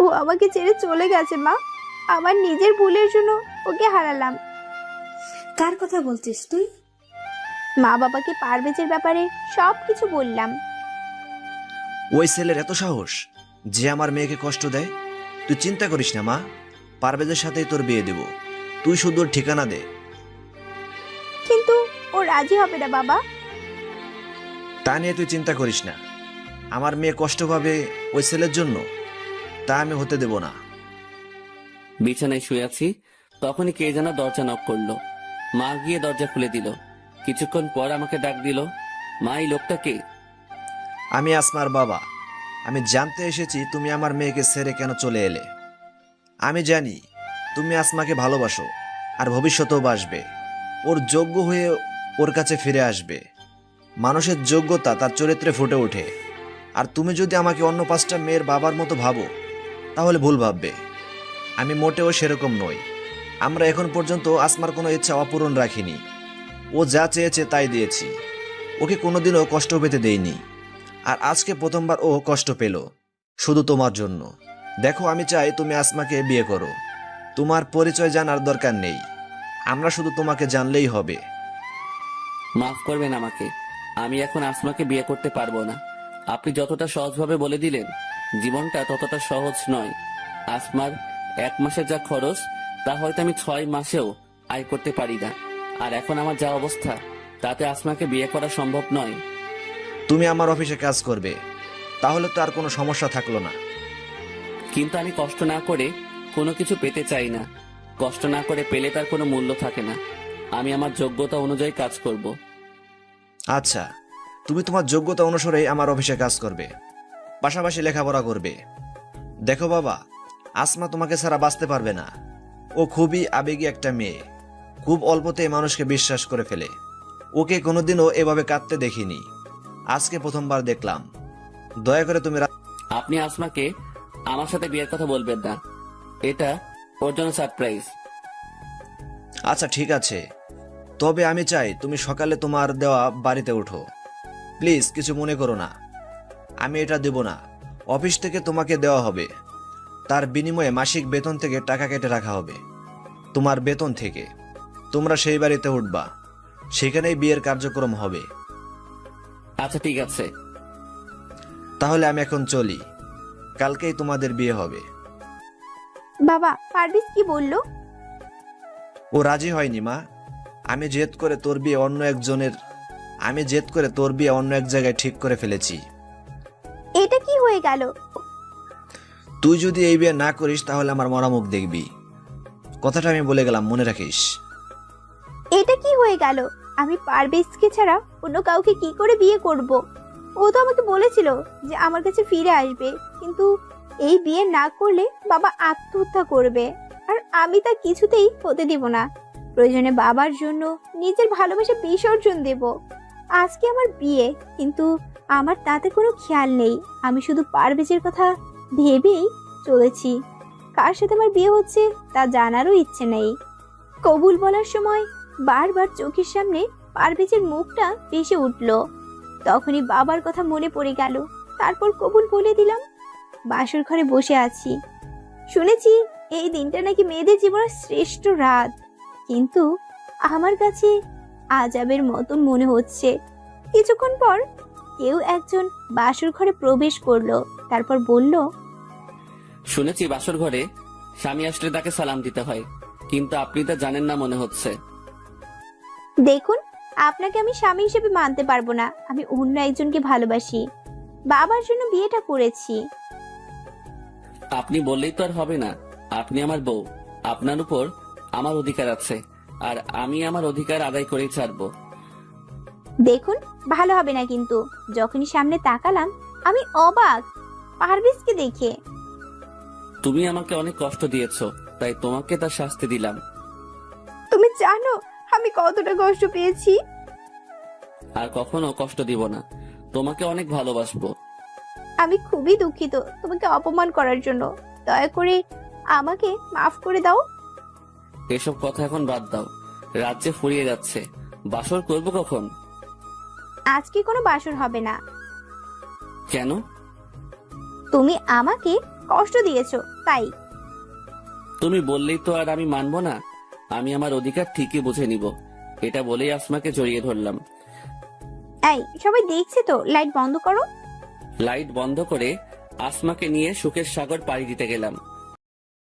ও আমাকে ছেড়ে চলে গেছে মা। আমার নিজের ভুলের জন্য ওকে হারালাম। কার কথা বলছিস তুই? মা বাবাকে পারভেজের ব্যাপারে সব কিছু বললাম। ওই ছেলের এত সাহস যে আমার মেয়েকে কষ্ট দেয়। তুই চিন্তা করিস না মা, পারভেজের সাথেই তোর বিয়ে দেব। তুই শুধু ওর ঠিকানা দে। কিন্তু ও রাজি হবে না বাবা। তা নিয়ে তুই চিন্তা করিস না। আমার মেয়ে কষ্ট পাবে ওই ছেলের জন্য, তা আমি হতে দেব না। বিছানায় শুয়ে আছি, তখনই কে যেন দরজা নক করলো। মা গিয়ে দরজা খুলে দিল। কিছুক্ষণ পর আমাকে ডাক দিল। মা, এই লোকটা কে? আমি আসমার বাবা। আমি জানতে এসেছি তুমি আমার মেয়েকে ছেড়ে কেন চলে এলে। আমি জানি তুমি আসমাকে ভালোবাসো আর ভবিষ্যতেও বাসবে। ওর যোগ্য হয়ে ওর কাছে ফিরে আসবে। মানুষের যোগ্যতা তার চরিত্রে ফুটে ওঠে। আর তুমি যদি আমাকে অন্য 5টা মেয়ের বাবার মতো ভাবো তাহলে ভুল ভাববে। আমি মোটেও সেরকম নই। আমরা এখন পর্যন্ত আসমার কোনো ইচ্ছা অপূরণ রাখিনি। ও যা চেয়েছে তাই দিয়েছি। ওকে কোনোদিনও কষ্ট পেতে দেইনি। আর আজকে প্রথমবার ও কষ্ট পেল, শুধু তোমার জন্য। দেখো, আমি চাই তুমি আসমাকে বিয়ে করো। তোমার পরিচয় জানার দরকার নেই, আমরা শুধু তোমাকে জানলেই হবে। মাফ করবেন আমাকে, আমি এখন আসমাকে বিয়ে করতে পারবো না। আপনি যতটা সহজভাবে বলে দিলেন, জীবনটা ততটা সহজ নয়। আসমার 1 মাসের যা খরচ, তা হয়তো আমি 6 মাসেও আয় করতে পারি না। আর এখন আমার যা অবস্থা, তাতে আসমাকে বিয়ে করা সম্ভব নয়। তুমি আমার অফিসে কাজ করবে, তাহলে তো আর কোনো সমস্যা থাকলো না। কিন্তু আমি কষ্ট না করে কোনো কিছু পেতে চাই না। কষ্ট না করে পেলে তার কোনো মূল্য থাকে না। আমি আমার যোগ্যতা অনুযায়ী কাজ করব। আচ্ছা, তুমি তোমার যোগ্যতা অনুসারে আমার অফিসে কাজ করবে, পাশাপাশি লেখাপড়া করবে। দেখো বাবা, আসমা তোমাকে ছাড়া বাঁচতে পারবে না। ও খুবই আবেগী একটা মেয়ে, খুব অল্পতেই মানুষকে বিশ্বাস করে ফেলে। ওকে কোনোদিনও এভাবে কাঁদতে দেখিনি, আজকে প্রথমবার দেখলাম। দয়া করে তুমি আপনি আসমাকে আমার সাথে বিয়ের কথা বলবেন না, এটা ওর জন্য সারপ্রাইজ। আচ্ছা ঠিক আছে, তবে আমি চাই তুমি সকালে তোমার দেওয়া বাড়িতে ওঠো। প্লিজ কিছু মনে করো না। আমি এটা দেব না, অফিস থেকে তোমাকে দেওয়া হবে। তার বিনিময়ে মাসিক বেতন থেকে টাকা কেটে রাখা হবে, তোমার বেতন থেকে। তোমরা সেই বাড়িতে উঠবা, সেখানেই বিয়ের কার্যক্রম হবে। আচ্ছা ঠিক আছে, তাহলে আমি এখন চলি, কালকেই তোমাদের বিয়ে হবে। বাবা, পারভেজ কি বললো? ও রাজি হয়নি মা। আমি জেদ করে তোর বিয়ে অন্য এক জায়গায় ঠিক করে ফেলেছি। এটা কি হয়ে গেল? তুই যদি এই বিয়ে না করিস তাহলে আমার মরা মুখ দেখবি। কথাটা আমি বলে গেলাম, মনে রাখিস। এটা কি হয়ে গেল? আমি পারভেজকে ছাড়া অন্য কাউকে কি করে বিয়ে করব? ও তো আমাকে বলেছিল যে আমার কাছে ফিরে আসবে, কিন্তু এই বিয়ে না করলে বাবা আত্মহত্যা করবে, আর আমি তা কিছুতেই হতে দিব না। প্রয়োজনে বাবার জন্য নিজের ভালোবাসা বিসর্জন দেব। আজকে আমার বিয়ে, কিন্তু আমার তাতে কোনো খেয়াল নেই। আমি শুধু পারভেজের কথা ভেবেই চলেছি। কার সাথে আমার বিয়ে হচ্ছে তা জানারও ইচ্ছে নেই। কবুল বলার সময় বারবার চোখের সামনে পারভেজের মুখটা ভেসে উঠল। তখনই বাবার কথা মনে পড়ে গেল। তারপর কবুল বলে দিলাম। বাসর ঘরে বসে আছি, শুনেছি এই দিনটা নাকি মেয়েদের জীবনের শ্রেষ্ঠ রাত, কিন্তু আমার কাছে আজাবের মতন মনে হচ্ছে। কিছুক্ষণ পর কেউ একজন বাসর ঘরে প্রবেশ করলো, তারপর বলল, শুনেছি বাসর ঘরে স্বামী আসলে তাকে সালাম দিতে হয়, কিন্তু আপনি তা জানেন না মনে হচ্ছে। দেখুন, আপনাকে আমি স্বামী হিসেবে মানতে পারবো না। আমি অন্য একজনকে ভালোবাসি, বাবার জন্য বিয়েটা করেছি। আপনি বললেই তো আর হবে না। আপনি আমার বউ, আপনার উপর আমার অধিকার আছে, আর আমি আমার অধিকার আদায় করেই ছাড়বো। দেখুন, ভালো হবে না কিন্তু। যখনই সামনে তাকালাম আমি অবাক পারভেজকে দেখে। তুমি আমাকে অনেক কষ্ট দিয়েছো, তাই তোমাকে তার শাস্তি দিলাম। তুমি জানো আমি কতটা কষ্ট পেয়েছি? আর কখনো কষ্ট দিব না, তোমাকে অনেক ভালোবাসবো। আমি খুবই দুঃখিত তোমাকে অপমান করার জন্য। দয়া করে আমাকে মাফ করে দাও। এসব কথা এখন বাদ দাও, রাজ্যে ফুরিয়ে যাচ্ছে। বাসর করবো কখন? আজকে কোনো বাসর হবে না। কেন? তুমি আমাকে কষ্ট দিয়েছো তাই। তুমি বললেই তো আর আমি মানবো না। আমি আমার অধিকার ঠিকই বুঝে নিব। এটা বলেই আসমাকে জড়িয়ে ধরলাম। এই সবাই দেখছে তো, লাইট বন্ধ করো। লাইট বন্ধ করে আসমাকে নিয়ে সুখের সাগর পাড়ি দিতে গেলাম।